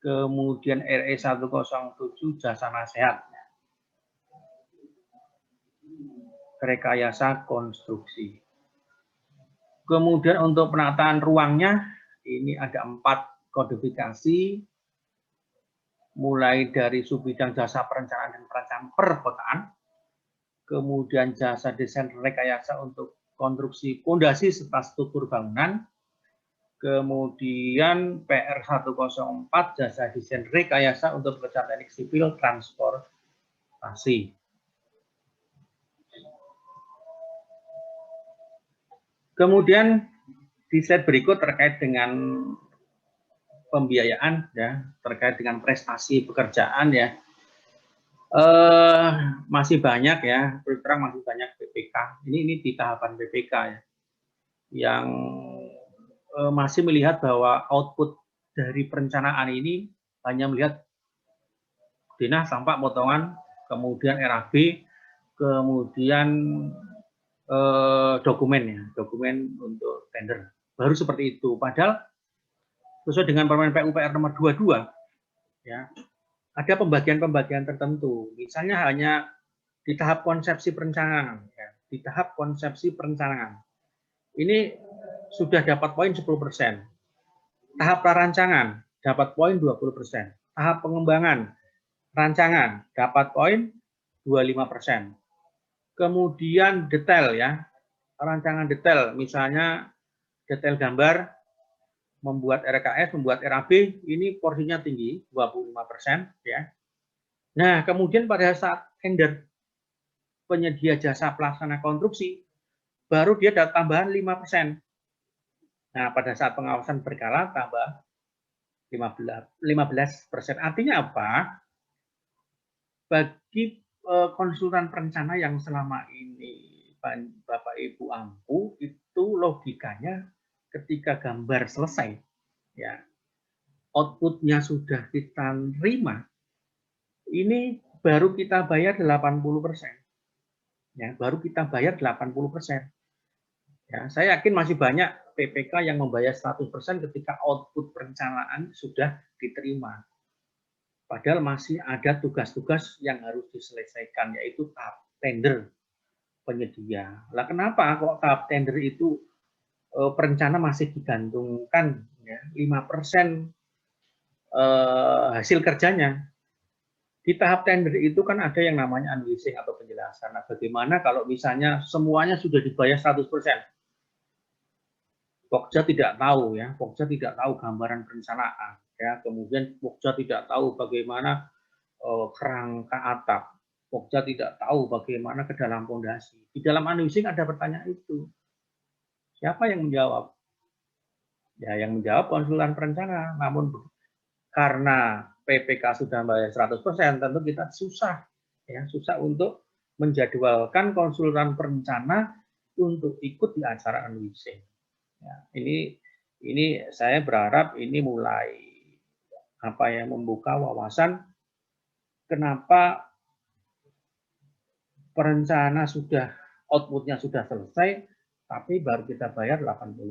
S2: Kemudian RE107 jasa nasihat rekayasa konstruksi. Kemudian untuk penataan ruangnya ini ada 4 kodifikasi, mulai dari sub bidang jasa perencanaan dan perencanaan perkotaan, kemudian jasa desain rekayasa untuk konstruksi pondasi serta struktur bangunan, kemudian PR104 jasa desain rekayasa untuk pekerjaan teknik sipil transportasi. Kemudian di slide berikut terkait dengan pembiayaan ya, terkait dengan prestasi pekerjaan ya, masih banyak ya, terus terang masih banyak PPK. Ini di tahapan PPK ya, yang masih melihat bahwa output dari perencanaan ini hanya melihat denah, tampak, potongan, kemudian RAB, kemudian dokumen ya, dokumen untuk tender. Baru seperti itu. Padahal sesuai dengan Permen PUPR nomor 22 ya, ada pembagian-pembagian tertentu. Misalnya hanya di tahap konsepsi perencanaan ya, di tahap konsepsi perencanaan. Ini sudah dapat poin 10%. Tahap prarancangan dapat poin 20%. Tahap pengembangan rancangan dapat poin 25%. Kemudian detail ya, rancangan detail, misalnya detail gambar, membuat RKS, membuat RAB, ini porsinya tinggi, 25% ya. Nah, kemudian pada saat tender penyedia jasa pelaksana konstruksi, baru dia dapat tambahan 5%. Nah, pada saat pengawasan berkala tambah 15%. Artinya apa? Bagi konsultan perencana yang selama ini Bapak Ibu ampu, itu logikanya ketika gambar selesai, ya, outputnya sudah kita terima, ini baru kita bayar 80%. Ya, baru kita bayar 80%. Ya, saya yakin masih banyak PPK yang membayar 100% ketika output perencanaan sudah diterima. Padahal masih ada tugas-tugas yang harus diselesaikan, yaitu tahap tender penyedia. Lah kenapa kok tahap tender itu perencana masih digantungkan ya, 5% hasil kerjanya? Di tahap tender itu kan ada yang namanya unleashing atau penjelasan. Nah, bagaimana kalau misalnya semuanya sudah dibayar 100%? Pokja tidak tahu ya, Pokja tidak tahu gambaran perencanaan ya, kemudian Pokja tidak tahu bagaimana kerangka atap, Pokja tidak tahu bagaimana ke dalam fondasi. Di dalam unleashing ada pertanyaan itu. Siapa yang menjawab? Ya, yang menjawab konsultan perencana. Namun karena PPK sudah bayar 100%, tentu kita susah ya, susah untuk menjadwalkan konsultan perencana untuk ikut di acara unleashing. Ya, ini saya berharap ini mulai membuka wawasan kenapa perencana sudah outputnya sudah selesai, tapi baru kita bayar 80%.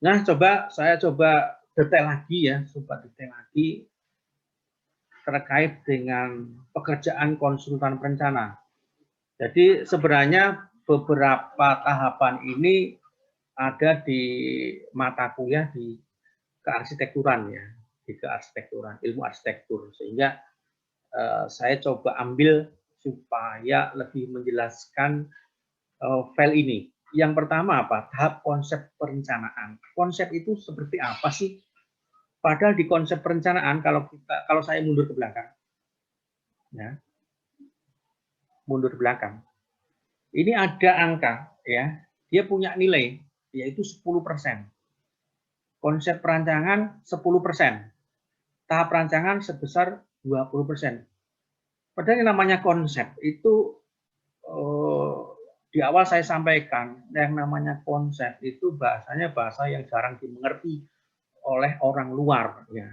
S2: Nah, saya coba detail lagi ya, terkait dengan pekerjaan konsultan perencana. Jadi sebenarnya beberapa tahapan ini ada di mata kuliah di kearsitekturan ya, di kearsitekturan, ilmu arsitektur, sehingga saya coba ambil supaya lebih menjelaskan file ini. Yang pertama apa? Tahap konsep perencanaan. Konsep itu seperti apa sih? Padahal di konsep perencanaan kalau saya mundur ke belakang, ya, mundur ke belakang, ini ada angka, ya, dia punya nilai yaitu 10%. Konsep perancangan 10%, tahap rancangan sebesar 20%. Padahal yang namanya konsep itu di awal saya sampaikan, yang namanya konsep itu bahasanya bahasa yang jarang dimengerti oleh orang luar. Ya.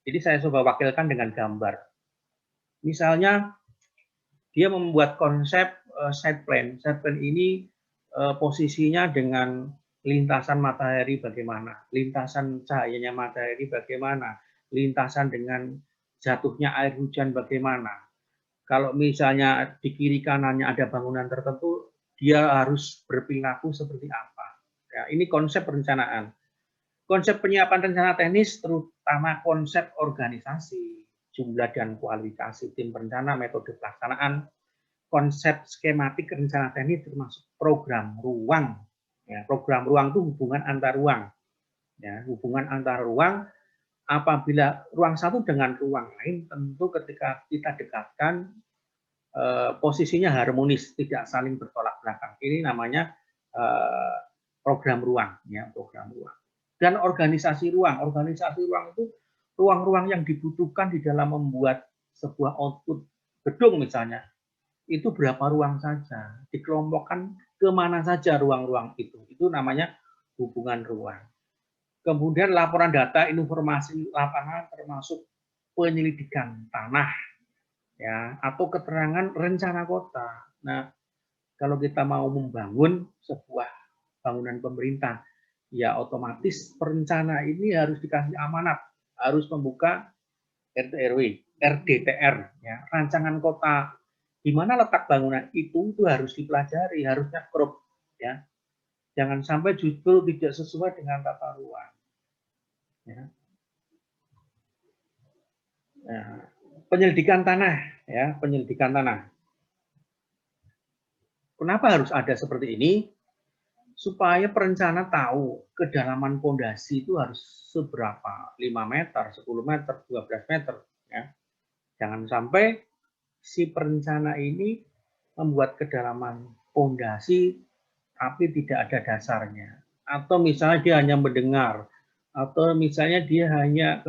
S2: Jadi saya coba wakilkan dengan gambar. Misalnya dia membuat konsep site plan. Site plan ini posisinya dengan lintasan matahari bagaimana, lintasan cahayanya matahari bagaimana, lintasan dengan jatuhnya air hujan bagaimana. Kalau misalnya di kiri kanannya ada bangunan tertentu, dia harus berperilaku seperti apa. Ya, ini konsep perencanaan. Konsep penyiapan rencana teknis, terutama konsep organisasi, jumlah dan kualifikasi tim perencana, metode pelaksanaan, konsep skematik rencana teknis termasuk program ruang. Ya, program ruang itu hubungan antar ruang. Ya, hubungan antar ruang. Apabila ruang satu dengan ruang lain, tentu ketika kita dekatkan posisinya harmonis, tidak saling bertolak belakang. Ini namanya program ruang, ya, program ruang. Dan organisasi ruang itu ruang-ruang yang dibutuhkan di dalam membuat sebuah output gedung misalnya. Itu berapa ruang saja, dikelompokkan kemana saja ruang-ruang itu. Itu namanya hubungan ruang. Kemudian laporan data, informasi lapangan termasuk penyelidikan tanah, ya, atau keterangan rencana kota. Nah, kalau kita mau membangun sebuah bangunan pemerintah, ya otomatis perencana ini harus dikasih amanat, harus membuka RT RW, RDTR, ya, rancangan kota. Di mana letak bangunan itu harus dipelajari, harusnya crop, ya. Jangan sampai justru tidak sesuai dengan tata ruang. Ya. Nah, penyelidikan tanah, ya, penyelidikan tanah. Kenapa harus ada seperti ini? Supaya perencana tahu kedalaman fondasi itu harus seberapa, 5 meter, 10 meter, 12 meter. Ya. Jangan sampai si perencana ini membuat kedalaman fondasi tapi tidak ada dasarnya. Atau misalnya dia hanya mendengar, atau misalnya dia hanya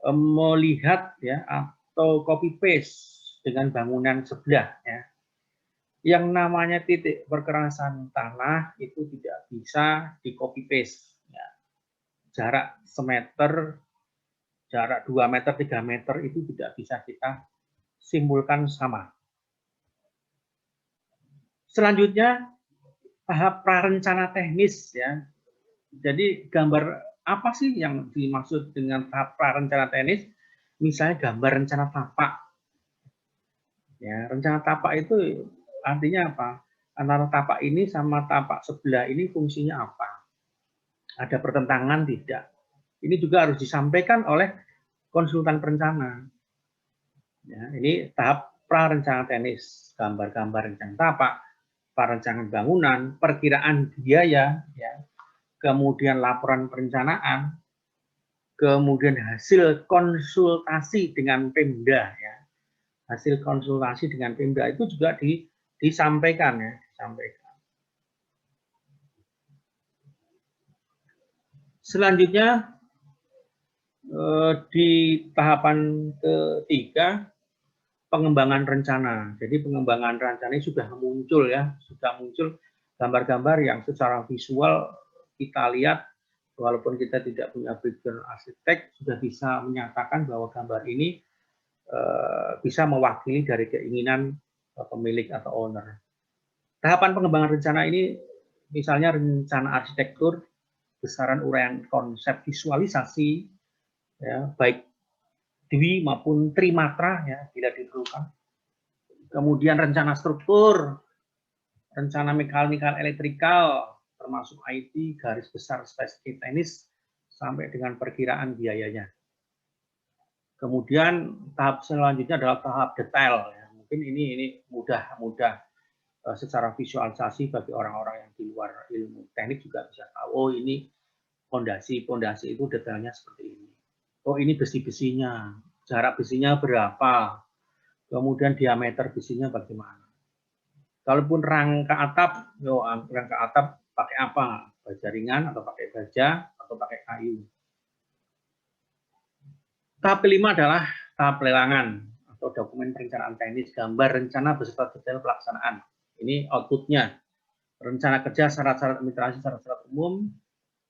S2: melihat, ya, atau copy paste dengan bangunan sebelah, ya. Yang namanya titik perkerasan tanah itu tidak bisa di copy paste. Ya. Jarak semeter, jarak 2 meter, 3 meter itu tidak bisa kita simpulkan sama. Selanjutnya tahap prarencana teknis, ya. Jadi gambar apa sih yang dimaksud dengan tahap prarencana teknis? Misalnya gambar rencana tapak. Ya, rencana tapak itu artinya apa? Antara tapak ini sama tapak sebelah ini fungsinya apa? Ada pertentangan tidak? Ini juga harus disampaikan oleh konsultan perencana. Ya, ini tahap prarencana teknis, gambar-gambar rencana tapak, perencanaan bangunan, perkiraan biaya, ya, kemudian laporan perencanaan, kemudian hasil konsultasi dengan Pemda, ya, hasil konsultasi dengan Pemda itu juga disampaikan, ya, disampaikan. Selanjutnya di tahapan ketiga pengembangan rencana. Jadi pengembangan rencana ini sudah muncul, ya, sudah muncul gambar-gambar yang secara visual kita lihat, walaupun kita tidak punya background arsitek, sudah bisa menyatakan bahwa gambar ini bisa mewakili dari keinginan pemilik atau owner. Tahapan pengembangan rencana ini misalnya rencana arsitektur, besaran uraian konsep visualisasi, ya, baik dwi maupun trimatra, ya, bila diperlukan. Kemudian rencana struktur, rencana mekanikal elektrikal, termasuk IT, garis besar spesifik teknis, sampai dengan perkiraan biayanya. Kemudian tahap selanjutnya adalah tahap detail. Ya. Mungkin ini mudah secara visualisasi bagi orang-orang yang di luar ilmu teknik juga bisa tahu. Oh, ini pondasi itu detailnya seperti ini. Oh, ini besi-besinya, jarak besinya berapa, kemudian diameter besinya bagaimana. Kalaupun rangka atap, rangka atap pakai apa? Baja ringan atau pakai baja atau pakai kayu. Tahap kelima adalah tahap pelelangan atau dokumen perencanaan teknis, gambar rencana beserta detail pelaksanaan. Ini outputnya. Rencana kerja, syarat-syarat administrasi, syarat-syarat umum,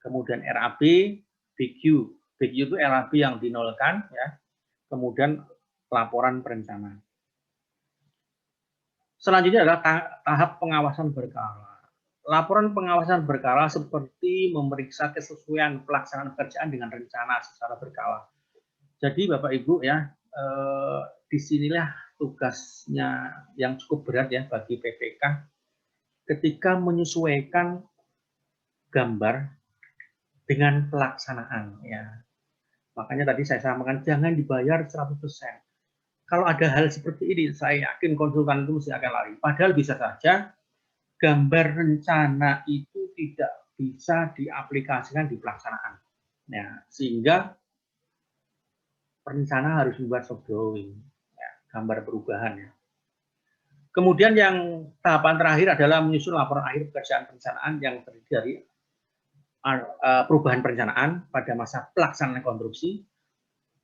S2: kemudian RAB, BQ. BQ itu RAB yang dinolkan, ya. Kemudian laporan perencanaan. Selanjutnya adalah tahap pengawasan berkala. Laporan pengawasan berkala seperti memeriksa kesesuaian pelaksanaan pekerjaan dengan rencana secara berkala. Jadi Bapak Ibu, ya, disinilah tugasnya yang cukup berat, ya, bagi PPK ketika menyesuaikan gambar dengan pelaksanaan, ya. Makanya tadi saya sampaikan jangan dibayar 100%. Kalau ada hal seperti ini, saya yakin konsultan itu mesti akan lari. Padahal bisa saja gambar rencana itu tidak bisa diaplikasikan di pelaksanaan. Ya, sehingga perencana harus membuat soft drawing, ya, gambar perubahan. Ya. Kemudian yang tahapan terakhir adalah menyusun laporan akhir pekerjaan perencanaan yang terdiri dari perubahan perencanaan pada masa pelaksanaan konstruksi,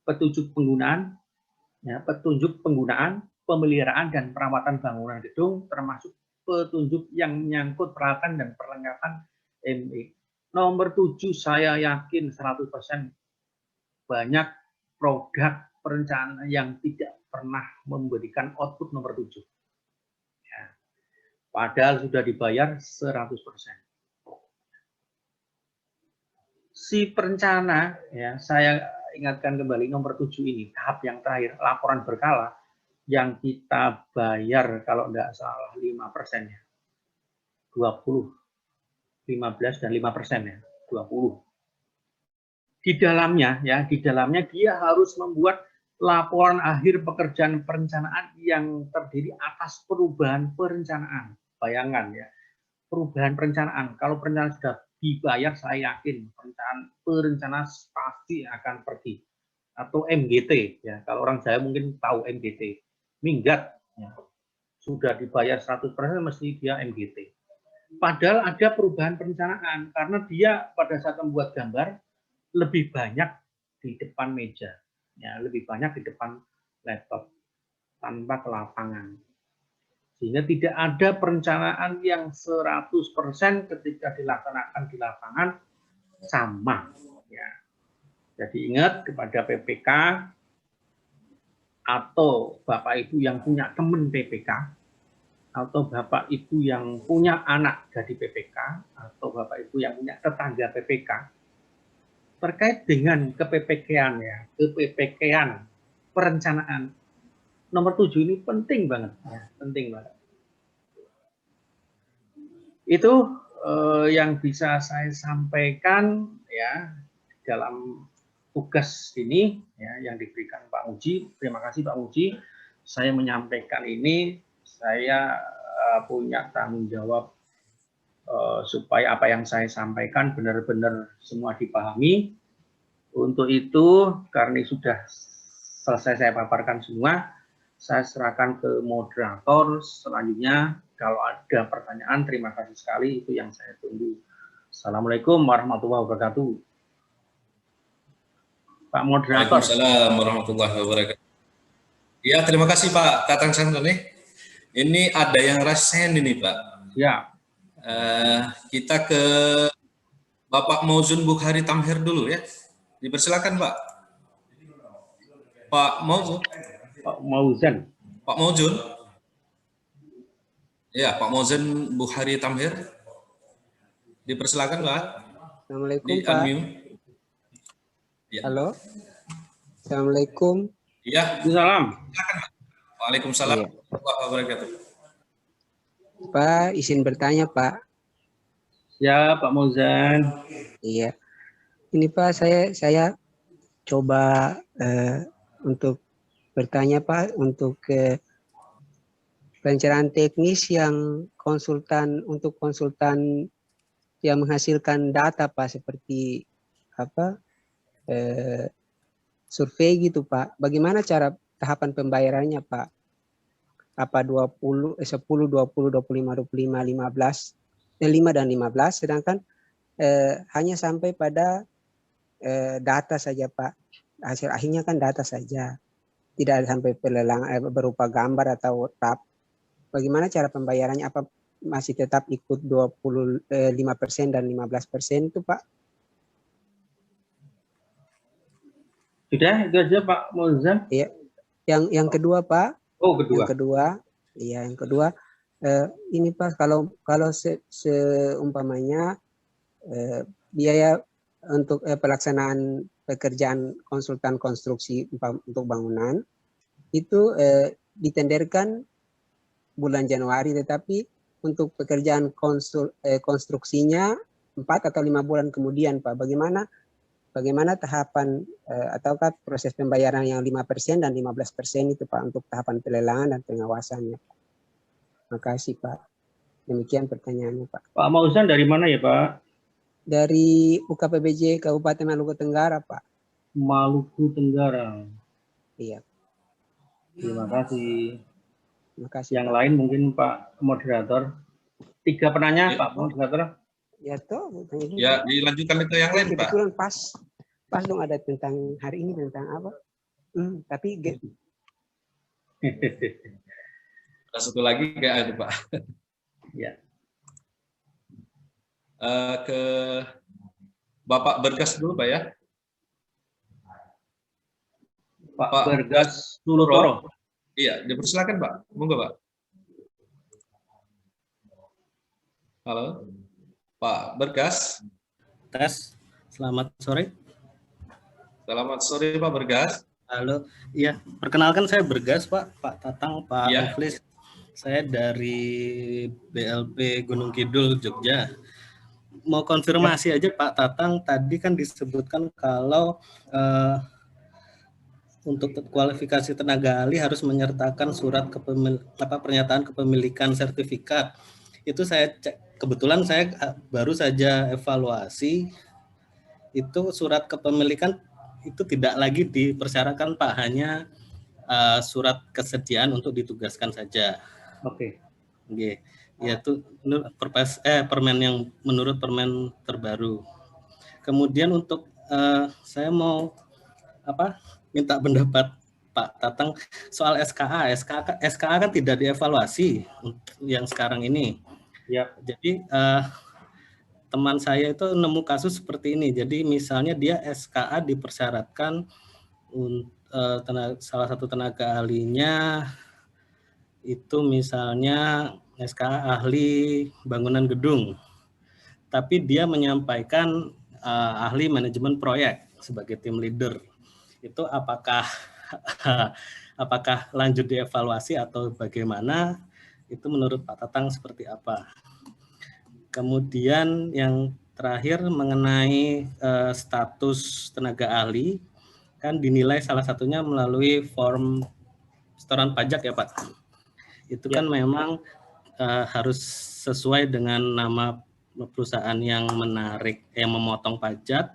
S2: petunjuk penggunaan, ya, petunjuk penggunaan, pemeliharaan dan perawatan bangunan gedung, termasuk petunjuk yang menyangkut peralatan dan perlengkapan ME. Nomor 7 saya yakin 100% banyak produk perencanaan yang tidak pernah memberikan output nomor 7. Ya. Padahal sudah dibayar 100%. Si perencana, ya, saya ingatkan kembali nomor 7 ini, tahap yang terakhir, laporan berkala, yang kita bayar kalau tidak salah 5%, ya. 20, 15 dan 5%, ya. 20. Di dalamnya, ya, di dalamnya dia harus membuat laporan akhir pekerjaan perencanaan yang terdiri atas perubahan perencanaan. Bayangkan, ya, perubahan perencanaan. Kalau perencanaan sudah dibayar, saya yakin perencana pasti akan pergi. Atau MGT, ya, kalau orang Jawa mungkin tahu MGT, minggat, ya. Sudah dibayar 100% mesti dia MGT. Padahal ada perubahan perencanaan karena dia pada saat membuat gambar lebih banyak di depan meja, ya, lebih banyak di depan laptop tanpa ke lapangan. Sehingga tidak ada perencanaan yang 100% ketika dilaksanakan di lapangan sama. Ya. Jadi ingat kepada PPK atau Bapak Ibu yang punya teman PPK, atau Bapak Ibu yang punya anak jadi PPK, atau Bapak Ibu yang punya tetangga PPK, terkait dengan kepPK-an, ya, kepPK-an perencanaan. Nomor 7 ini penting banget, ya, penting banget. Itu yang bisa saya sampaikan, ya, dalam tugas ini ya, yang diberikan Pak Muji. Terima kasih Pak Muji. Saya menyampaikan ini, saya punya tanggung jawab supaya apa yang saya sampaikan benar-benar semua dipahami. Untuk itu, karena sudah selesai saya paparkan semua, saya serahkan ke moderator. Selanjutnya, kalau ada pertanyaan, terima kasih sekali. Itu yang saya tunggu. Assalamualaikum warahmatullahi wabarakatuh. Pak moderator.
S4: Waalaikumsalam warahmatullahi wabarakatuh. Ya, terima kasih Pak Tatang Santoni. Ini ada yang rasen ini Pak.
S2: Ya.
S4: Kita ke Bapak Mauzun Bukhari Tamher dulu ya. Dipersilakan Pak. Pak Mauzun.
S2: Pak Mauzan.
S4: Pak Mauzun. Ya, Pak Mauzun Bukhari Tamher. Dipersilakan Pak.
S5: Assalamualaikum
S4: Di
S5: Pak.
S4: unmute. Ya.
S5: Halo. Assalamualaikum.
S4: Ya.
S2: Salam.
S4: Waalaikumsalam
S5: Iya.
S4: warahmatullahi wabarakatuh.
S5: Pak, izin bertanya Pak.
S2: Ya, Pak Mauzan.
S5: Iya. Ini Pak, saya coba untuk bertanya Pak untuk perencanaan teknis yang untuk konsultan yang menghasilkan data Pak, seperti apa survei gitu Pak. Bagaimana cara tahapan pembayarannya Pak? Apa 10, 20, 25, 25, 15, 5 dan 15, sedangkan hanya sampai pada data saja Pak. Hasil akhirnya kan data saja. Tidak ada sampai pelelangan berupa gambar atau tab. Bagaimana cara pembayarannya? Apa masih tetap ikut 25% dan 15% itu Pak?
S2: Sudah, itu aja Pak Mauzan.
S5: Iya. Yang kedua Pak.
S2: Oh, kedua.
S5: Yang kedua, ini Pak, kalau seumpamanya biaya untuk pelaksanaan pekerjaan konsultan konstruksi untuk bangunan itu ditenderkan bulan Januari, tetapi untuk pekerjaan konstruksinya 4 atau 5 bulan kemudian Pak. Bagaimana tahapan ataukah proses pembayaran yang 5% dan 15% itu Pak untuk tahapan pelelangan dan pengawasannya? Terima kasih Pak. Demikian pertanyaannya Pak.
S2: Pak Mauzan dari mana ya Pak?
S5: Dari UKPBJ Kabupaten Maluku Tenggara Pak.
S2: Maluku Tenggara.
S5: Iya.
S2: Terima kasih.
S5: Terima kasih.
S2: Yang
S5: Pak.
S2: lain mungkin Pak moderator. 3 penanya
S4: Ya.
S2: Pak moderator.
S5: Ya toh.
S4: Ya, dilanjutkan ke yang lain Pak.
S5: Kebetulan pas dong ada tentang hari ini tentang apa? Tapi
S4: Ada satu lagi kayak itu Pak.
S2: Ya.
S4: Ke Bapak Bergas dulu Pak ya.
S2: Pak
S4: Pak
S2: Bergas Sulutoro.
S4: Iya, dipersilakan Pak. Monggo Pak. Halo. Pak Bergas.
S6: Tes, selamat sore.
S4: Selamat sore Pak Bergas.
S6: Halo, iya, perkenalkan saya Bergas Pak Tatang, Pak
S4: Iya.
S6: Muflis. Saya dari BLP Gunung Kidul, Jogja. Mau konfirmasi aja Pak Tatang, tadi kan disebutkan kalau untuk kualifikasi tenaga ahli harus menyertakan surat pernyataan kepemilikan sertifikat. Itu saya cek, kebetulan saya baru saja evaluasi, itu surat kepemilikan itu tidak lagi dipersyaratkan Pak, hanya surat kesediaan untuk ditugaskan saja.
S2: Oke.
S6: Oke. Yaitu permen yang menurut permen terbaru. Kemudian untuk saya mau minta pendapat Pak Tatang soal SKA. SKA kan tidak dievaluasi yang sekarang ini.
S2: Ya.
S6: Jadi teman saya itu nemu kasus seperti ini. Jadi misalnya dia SKA dipersyaratkan salah satu tenaga ahlinya itu misalnya SKA ahli bangunan gedung, tapi dia menyampaikan ahli manajemen proyek sebagai tim leader. Itu apakah lanjut dievaluasi atau bagaimana? Itu menurut Pak Tatang seperti apa? Kemudian yang terakhir mengenai status tenaga ahli, kan dinilai salah satunya melalui form setoran pajak ya Pak. Itu kan memang harus sesuai dengan nama perusahaan yang menarik, yang memotong pajak.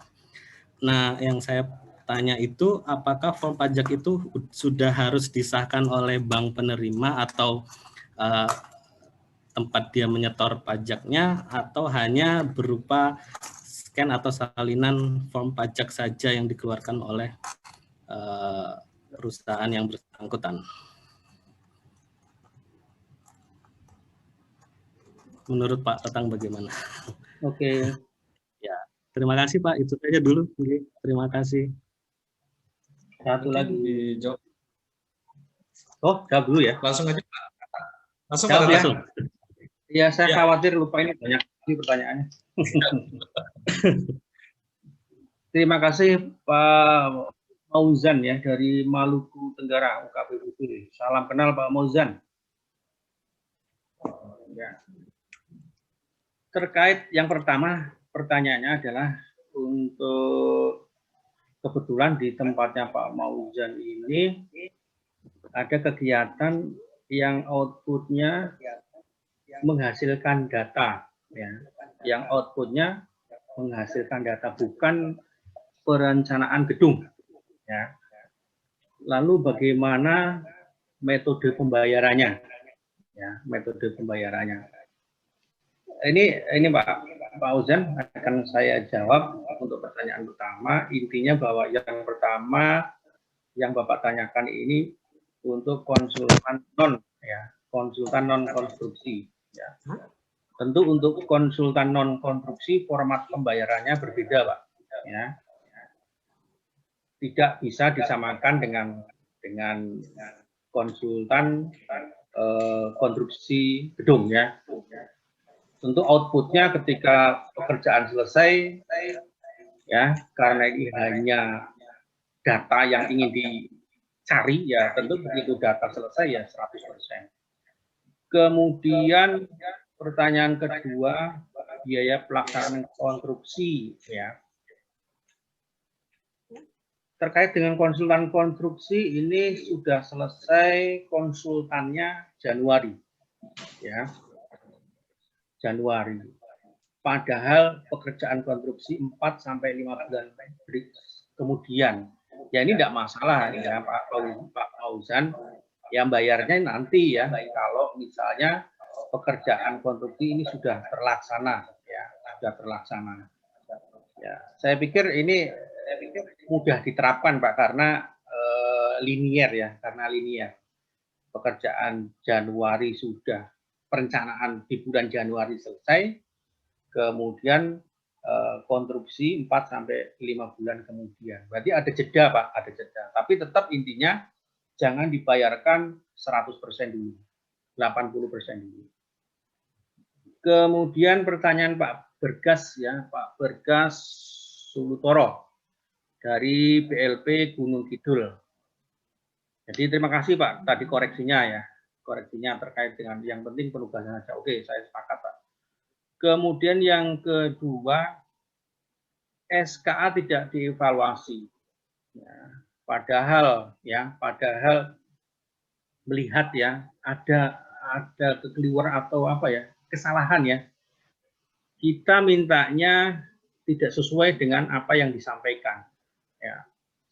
S6: Nah, yang saya tanya itu, apakah form pajak itu sudah harus disahkan oleh bank penerima atau tempat dia menyetor pajaknya, atau hanya berupa scan atau salinan form pajak saja yang dikeluarkan oleh perusahaan yang bersangkutan? Menurut Pak Tatang bagaimana?
S2: Oke.
S6: Ya, terima kasih Pak. Itu saja dulu. Terima kasih.
S2: Satu lagi.
S4: Dijawab.
S2: Oh, jawab dulu ya.
S4: Langsung aja Pak. Langsung
S2: Jawab
S4: Pak
S2: ya.
S4: Tatang.
S2: Ya, saya
S4: Ya.
S2: khawatir lupa, ini banyak pertanyaannya. Terima kasih Pak Mauzan ya, dari Maluku Tenggara, UKPUB. Salam kenal Pak Mauzan. Ya. Terkait yang pertama, pertanyaannya adalah untuk kebetulan di tempatnya Pak Mauzan ini ada kegiatan yang outputnya menghasilkan data, ya, yang outputnya menghasilkan data, bukan perencanaan gedung, ya. Lalu bagaimana metode pembayarannya, ya, metode pembayarannya. Ini Pak Uzan akan saya jawab untuk pertanyaan pertama. Intinya bahwa yang pertama yang Bapak tanyakan ini untuk konsultan non, ya, konsultan non konstruksi. Ya. Tentu untuk konsultan non konstruksi format pembayarannya berbeda, Pak. Ya. Tidak bisa disamakan dengan konsultan konstruksi gedung, ya. Tentu outputnya ketika pekerjaan selesai, ya, karena ini hanya data yang ingin dicari, ya, tentu begitu data selesai ya 100%. Kemudian pertanyaan kedua, biaya pelaksanaan konstruksi, ya. Terkait dengan konsultan konstruksi, ini sudah selesai konsultannya Januari, ya, Januari. Padahal pekerjaan konstruksi 4-5 bulan kemudian, ya ini tidak masalah ya Pak Fauzan, yang bayarnya nanti ya, kalau misalnya pekerjaan konstruksi ini sudah terlaksana, ya, sudah terlaksana. Ya, saya pikir ini mudah diterapkan Pak, karena linier, ya, karena linier. Pekerjaan Januari sudah, perencanaan di bulan Januari selesai, kemudian konstruksi 4-5 bulan kemudian. Berarti ada jeda Pak, ada jeda. Tapi tetap intinya jangan dibayarkan 100% dulu, 80% dulu. Kemudian pertanyaan Pak Bergas, ya, Pak Bergas Sulutoro dari BLP Gunung Kidul. Jadi terima kasih Pak, tadi koreksinya ya, koreksinya terkait dengan yang penting penugasan saja. Oke, saya sepakat Pak. Kemudian yang kedua, SKA tidak dievaluasi. Ya, padahal melihat ya ada kekeliruan atau apa ya, kesalahan ya. Kita mintanya tidak sesuai dengan apa yang disampaikan. Ya,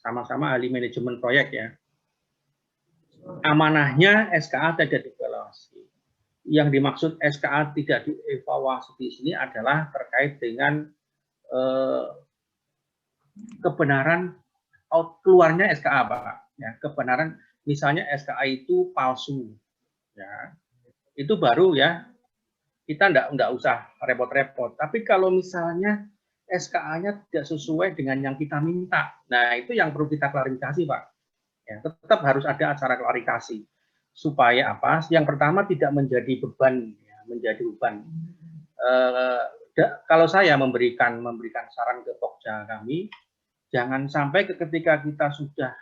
S2: sama-sama ahli manajemen proyek ya. Amanahnya SKA tidak dievaluasi. Yang dimaksud SKA tidak dievaluasi di sini adalah terkait dengan kebenaran keluarnya SKA, Pak. Ya, kebenaran misalnya SKA itu palsu, ya, itu baru ya kita enggak usah repot-repot. Tapi kalau misalnya SKA-nya tidak sesuai dengan yang kita minta, nah itu yang perlu kita klarifikasi, Pak. Ya, tetap harus ada acara klarifikasi supaya apa? Yang pertama tidak menjadi beban, ya, menjadi beban. Kalau saya memberikan saran ke Pokja kami, jangan sampai ketika kita sudah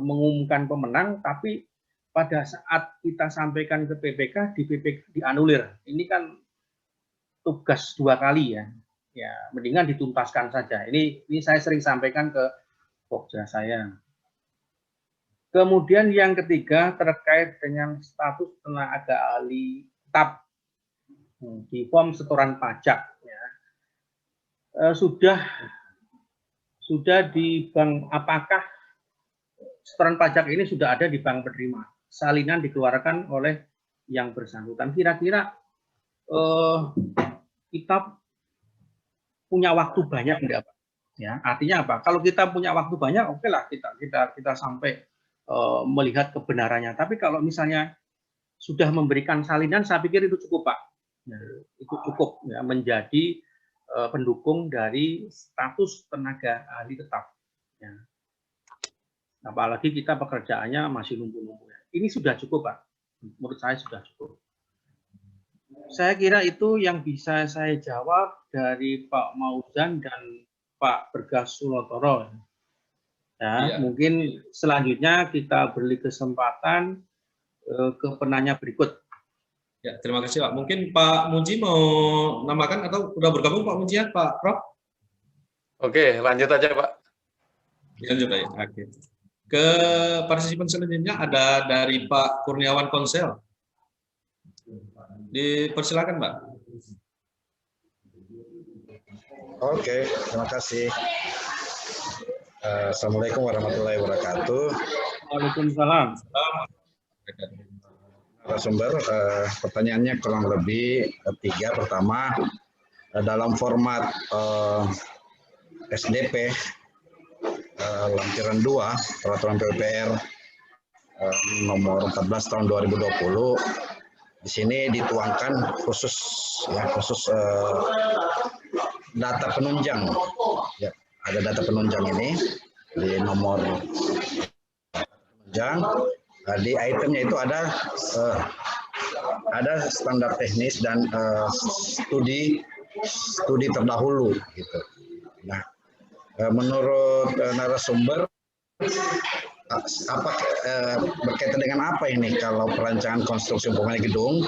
S2: mengumumkan pemenang, tapi pada saat kita sampaikan ke PPK, di PPK dianulir. Ini kan tugas 2 kali ya. ya mendingan dituntaskan saja. Ini saya sering sampaikan ke pokja saya. Kemudian yang ketiga terkait dengan status tenaga ahli tetap di form setoran pajak. Ya. Sudah di bank, apakah setoran pajak ini sudah ada di bank penerima? Salinan dikeluarkan oleh yang bersangkutan. Kira-kira kita punya waktu banyak enggak, Pak? Ya, artinya apa? Kalau kita punya waktu banyak, oke lah kita sampai melihat kebenarannya. Tapi kalau misalnya sudah memberikan salinan, saya pikir itu cukup, Pak. Ya, itu cukup ya, menjadi pendukung dari status tenaga ahli tetap. Ya. Apalagi kita pekerjaannya masih nunggu-nunggu. Ini sudah cukup, Pak. Menurut saya sudah cukup. Saya kira itu yang bisa saya jawab dari Pak Mauzan dan Pak Bergas Sulotoro. Ya, mungkin selanjutnya kita beri kesempatan ke penanya berikut.
S4: Ya, terima kasih Pak. Mungkin Pak Muji mau nambahkan atau udah bergabung Pak Muji ya, Pak Prof?
S7: Oke, lanjut aja Pak.
S4: Lanjut aja. Oke. Ke partisipan selanjutnya ada dari Pak Kurniawan Konsel. Dipersilakan Pak.
S8: Oke, terima kasih. Assalamualaikum warahmatullahi wabarakatuh.
S2: Waalaikumsalam.
S8: Narasumber, pertanyaannya kurang lebih 3. Pertama, dalam format SDP lampiran 2 Peraturan PUPR nomor 14 tahun 2020, di sini dituangkan khusus data penunjang. Ya, ada data penunjang ini di nomor penunjang. Di itemnya itu ada standar teknis dan studi terdahulu gitu. Nah, menurut narasumber berkaitan dengan apa ini kalau perancangan konstruksi umpamanya gedung,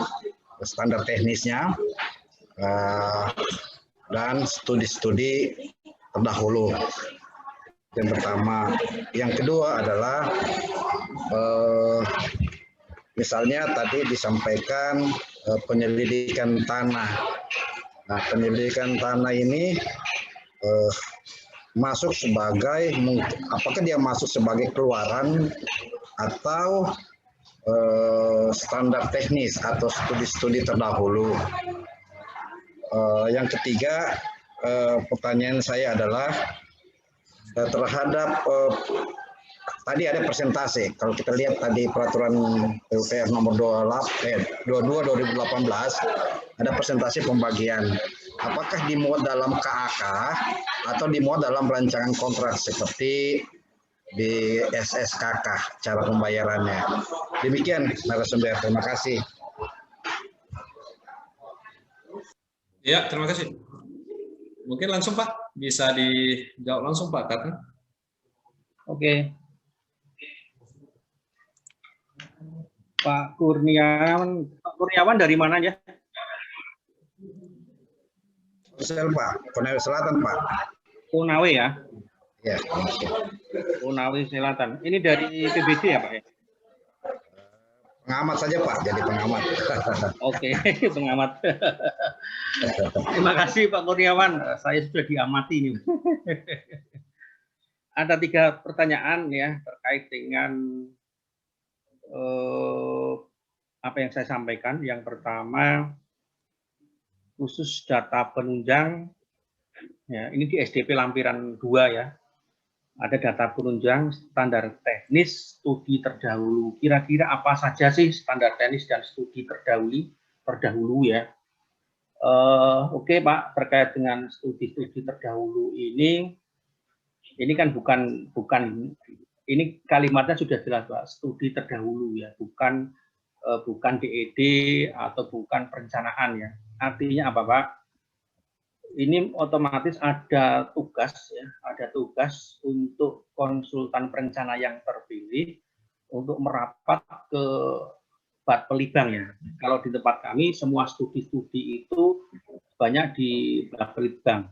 S8: standar teknisnya dan studi-studi terdahulu. Yang pertama, yang kedua adalah misalnya tadi disampaikan penyelidikan tanah. Nah, penyelidikan tanah ini masuk sebagai, apakah dia masuk sebagai keluaran atau standar teknis atau studi-studi terdahulu. Yang ketiga, pertanyaan saya adalah terhadap tadi ada persentase. Kalau kita lihat tadi peraturan PUPR nomor 22/2018 ada persentase pembagian. Apakah dimuat dalam KAK atau dimuat dalam rancangan kontrak seperti di SSKK cara pembayarannya? Demikian narasumber. Terima kasih.
S4: Ya, terima kasih. Mungkin langsung Pak, bisa dijawab langsung Pak Tatang.
S2: Oke. Pak Kurniawan dari mana ya?
S8: Pak, Konawe Selatan Pak.
S2: Konawe ya?
S8: Ya.
S2: Konawe Selatan. Ini dari PBD ya Pak ya?
S8: Pengamat saja Pak, jadi pengamat.
S2: Oke, pengamat. Terima kasih Pak Kurniawan, saya sudah diamati ini. Ada 3 pertanyaan ya terkait dengan apa yang saya sampaikan. Yang pertama, khusus data penunjang, ya, ini di SDP lampiran 2 ya. Ada data penunjang, standar teknis, studi terdahulu. Kira-kira apa saja sih standar teknis dan studi terdahulu ya? Oke Pak, terkait dengan studi-studi terdahulu ini kan bukan ini kalimatnya sudah jelas Pak, studi terdahulu ya, bukan DED atau bukan perencanaan ya. Artinya apa Pak? Ini otomatis ada tugas ya, ada tugas untuk konsultan perencana yang terpilih untuk merapat ke Pak Pelibang ya. Kalau di tempat kami semua studi-studi itu banyak di Pelibang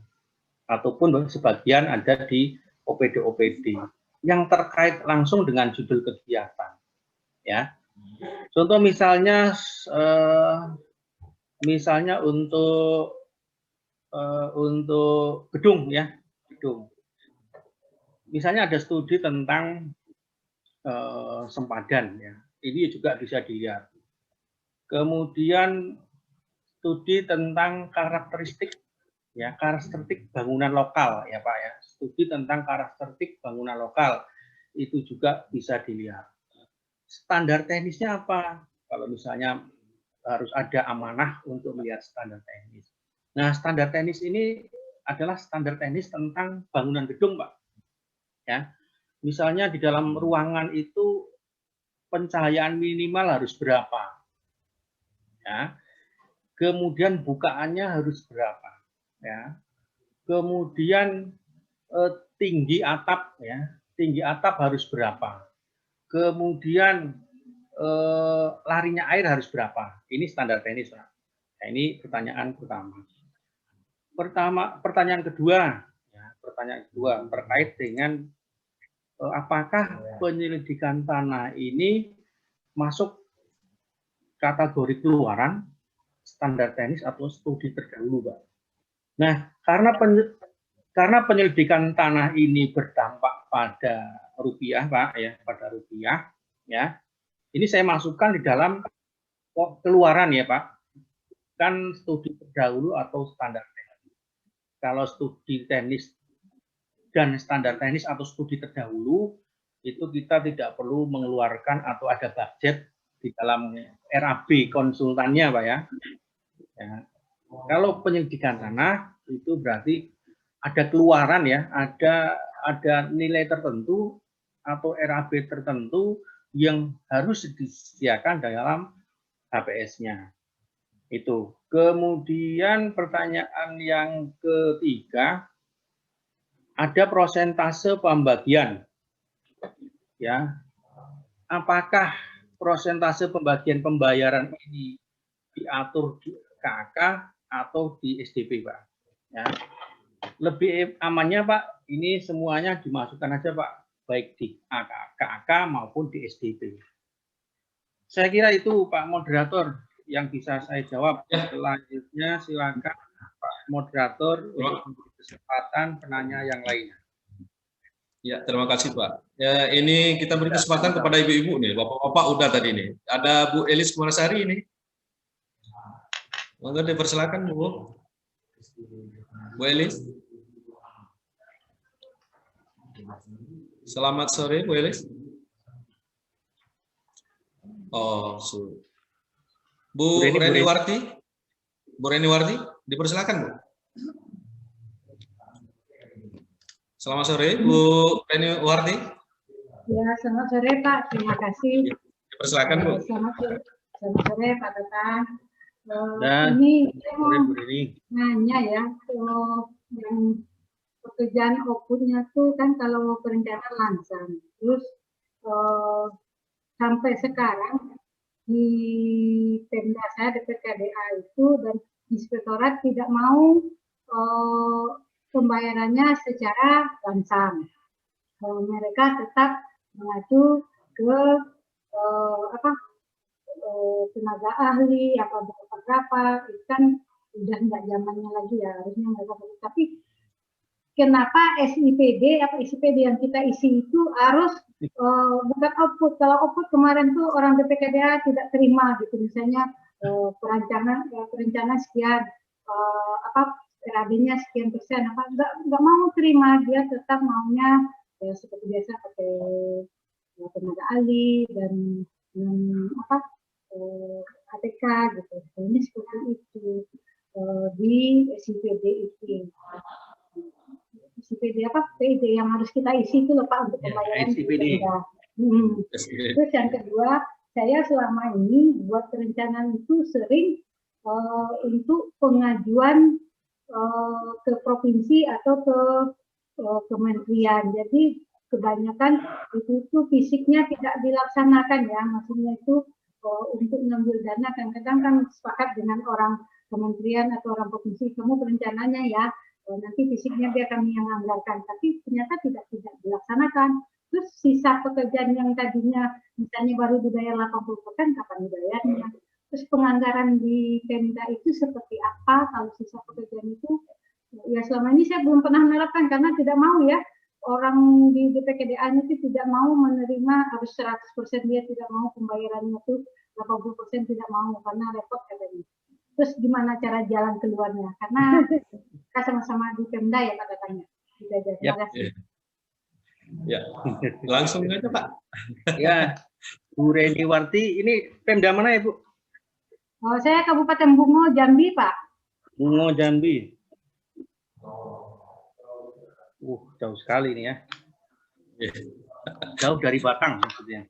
S2: ataupun sebagian ada di OPD-OPD yang terkait langsung dengan judul kegiatan. Ya, contoh misalnya untuk gedung ya, gedung. Misalnya ada studi tentang sempadan ya, ini juga bisa dilihat. Kemudian studi tentang karakteristik ya, karakteristik bangunan lokal ya Pak ya, studi tentang karakteristik bangunan lokal itu juga bisa dilihat. Standar teknisnya apa? Kalau misalnya harus ada amanah untuk melihat standar teknis. Nah, standar teknis ini adalah standar teknis tentang bangunan gedung Pak. Ya, misalnya di dalam ruangan itu pencahayaan minimal harus berapa, ya. Kemudian bukaannya harus berapa, ya. Kemudian tinggi atap, ya, tinggi atap harus berapa. Kemudian larinya air harus berapa. Ini standar teknis, Pak. Nah, ini pertanyaan pertama. Pertanyaan kedua, ya, terkait dengan apakah penyelidikan tanah ini masuk kategori keluaran, standar teknis atau studi terdahulu, Pak. Nah, karena penyelidikan tanah ini berdampak pada rupiah, Pak, ya, pada rupiah, ya. Ini saya masukkan di dalam keluaran ya, Pak. Kan studi terdahulu atau standar teknis. Kalau studi teknis dan standar teknis atau studi terdahulu itu kita tidak perlu mengeluarkan atau ada budget di dalam RAB konsultannya, Pak ya. Ya. Kalau penyelidikan tanah itu berarti ada keluaran ya, ada nilai tertentu atau RAB tertentu yang harus disediakan dalam HPS-nya. Itu. Kemudian pertanyaan yang ketiga, ada prosentase pembagian. Ya. Apakah prosentase pembagian pembayaran ini diatur di KAK atau di SDP, Pak? Ya. Lebih amannya, Pak, ini semuanya dimasukkan aja, Pak, baik di KAK maupun di SDP. Saya kira itu, Pak Moderator, yang bisa saya jawab. Selanjutnya silakan Pak Moderator untuk memberi kesempatan penanya yang lainnya.
S4: Ya, terima kasih Pak. Ya, ini kita beri kesempatan kepada ibu-ibu nih, bapak-bapak udah tadi nih. Ada Bu Elis Kumarasari ini. Monggo dipersilakan Bu. Bu Elis. Selamat sore Bu Elis. Oh, Bu Reni Warti. Bu Reni Warti, dipersilakan Bu. Selamat sore, Bu Reni Warti.
S9: Ya, selamat sore Pak. Terima kasih.
S4: Dipersilakan Bu.
S9: Selamat sore Pak Tatang. Ini saya mau nanya ya, yang pekerjaan outputnya tuh kan kalau perencanaan langsung, terus sampai sekarang di Pemda saya DPKDA itu dan inspektorat tidak mau pembayarannya secara langsung. Mereka tetap mengacu ke tenaga ahli apa berapa itu kan udah nggak zamannya lagi ya, harusnya mereka. Tapi kenapa SIPD apa ICPD yang kita isi itu harus bukan output? Kalau output kemarin tuh orang DPKDA tidak terima gitu, misalnya perencanaan sekian RAB-nya sekian persen, nggak mau terima, dia tetap maunya ya, seperti biasa pakai tenaga ahli dan ATK gitu. Ini seperti itu di SIPD itu. SIPD PD yang harus kita isi itu loh Pak untuk pembayaran. SIPD. Terus yang kedua, saya selama ini buat perencanaan itu sering untuk pengajuan ke provinsi atau ke kementerian. Jadi kebanyakan itu fisiknya tidak dilaksanakan ya, maksudnya itu untuk mengambil dana, kadang-kadang kan sepakat dengan orang kementerian atau orang provinsi, kamu perencananya ya, nanti fisiknya biar kami yang anggarkan, tapi ternyata tidak dilaksanakan. Terus sisa pekerjaan yang tadinya misalnya baru dibayar 80%, kapan dibayarnya? Terus penganggaran di Pemda itu seperti apa kalau sisa pekerjaan itu? Ya selama ini saya belum pernah menerapkan karena tidak mau ya. Orang di DPKDA itu tidak mau menerima harus 100%, dia tidak mau pembayarannya itu 80% tidak mau karena repot katanya. Terus gimana cara jalan keluarnya? Karena kita sama-sama di Pemda ya Pak katanya. Terima kasih.
S4: Ya, langsung aja Pak.
S2: Ya, Bu Reniwarti, ini Pemda mana ya Bu?
S9: Oh, saya Kabupaten Bungo, Jambi Pak.
S2: Bungo, Jambi. Jauh sekali ini ya. Jauh dari Batang maksudnya.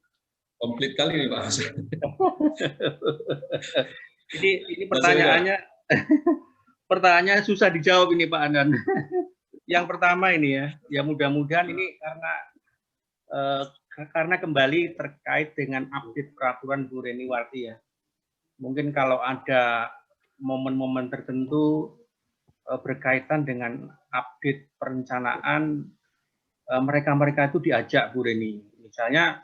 S4: Komplit kali nih Pak.
S2: Ini pertanyaannya, pertanyaannya susah dijawab ini Pak Andan. Yang pertama ini ya mudah-mudahan ini karena kembali terkait dengan update peraturan Bu Reniwarti ya. Mungkin kalau ada momen-momen tertentu berkaitan dengan update perencanaan, mereka-mereka itu diajak Bu Reni. Misalnya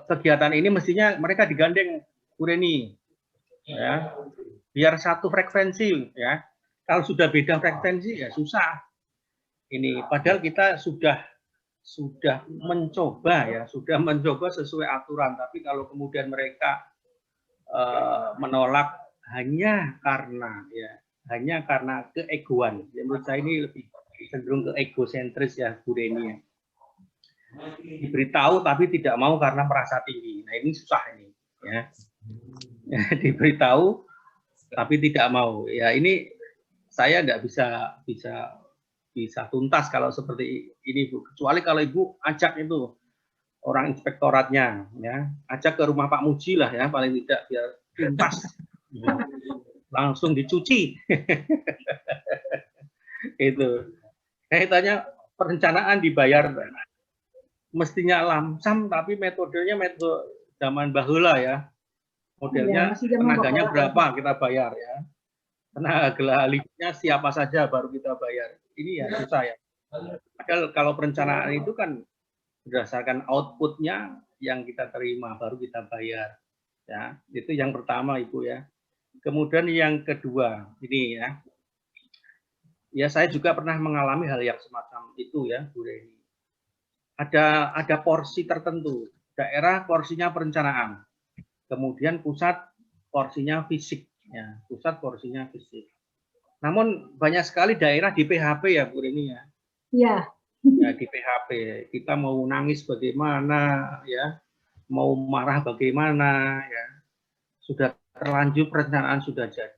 S2: kegiatan ini mestinya mereka digandeng Bu Reni, ya, biar satu frekuensi ya. Kalau sudah beda frekuensi ya susah. Ini padahal kita sudah mencoba sesuai aturan, tapi kalau kemudian mereka menolak hanya karena keegoan. Ya, menurut saya ini lebih cenderung ke egosentris ya Bu Reni. Diberitahu tapi tidak mau karena merasa tinggi. Nah ini susah ini ya. Diberitahu tapi tidak mau. Ya ini saya nggak bisa tuntas kalau seperti ini Bu. Kecuali kalau Ibu ajak itu orang inspektoratnya ya, ajak ke rumah Pak Muji lah ya paling tidak biar tuntas. Langsung dicuci. Itu kaitannya perencanaan dibayar mestinya lamsam tapi metodenya metode zaman bahula ya, modelnya tenaganya berapa kita bayar ya, tenaga ahlinya siapa saja baru kita bayar. Ini ya susah ya. Padahal kalau perencanaan itu kan berdasarkan outputnya yang kita terima baru kita bayar ya. Itu yang pertama Ibu ya. Kemudian yang kedua ini ya saya juga pernah mengalami hal yang semacam itu ya Bu Reni. Ada porsi tertentu, daerah porsinya perencanaan, kemudian pusat porsinya fisik ya, pusat porsinya fisik. Namun banyak sekali daerah di PHP ya Bu Reni ya.
S9: Iya.
S2: Ya di PHP kita mau nangis bagaimana ya, mau marah bagaimana ya, sudah terlanjur perencanaan sudah jadi.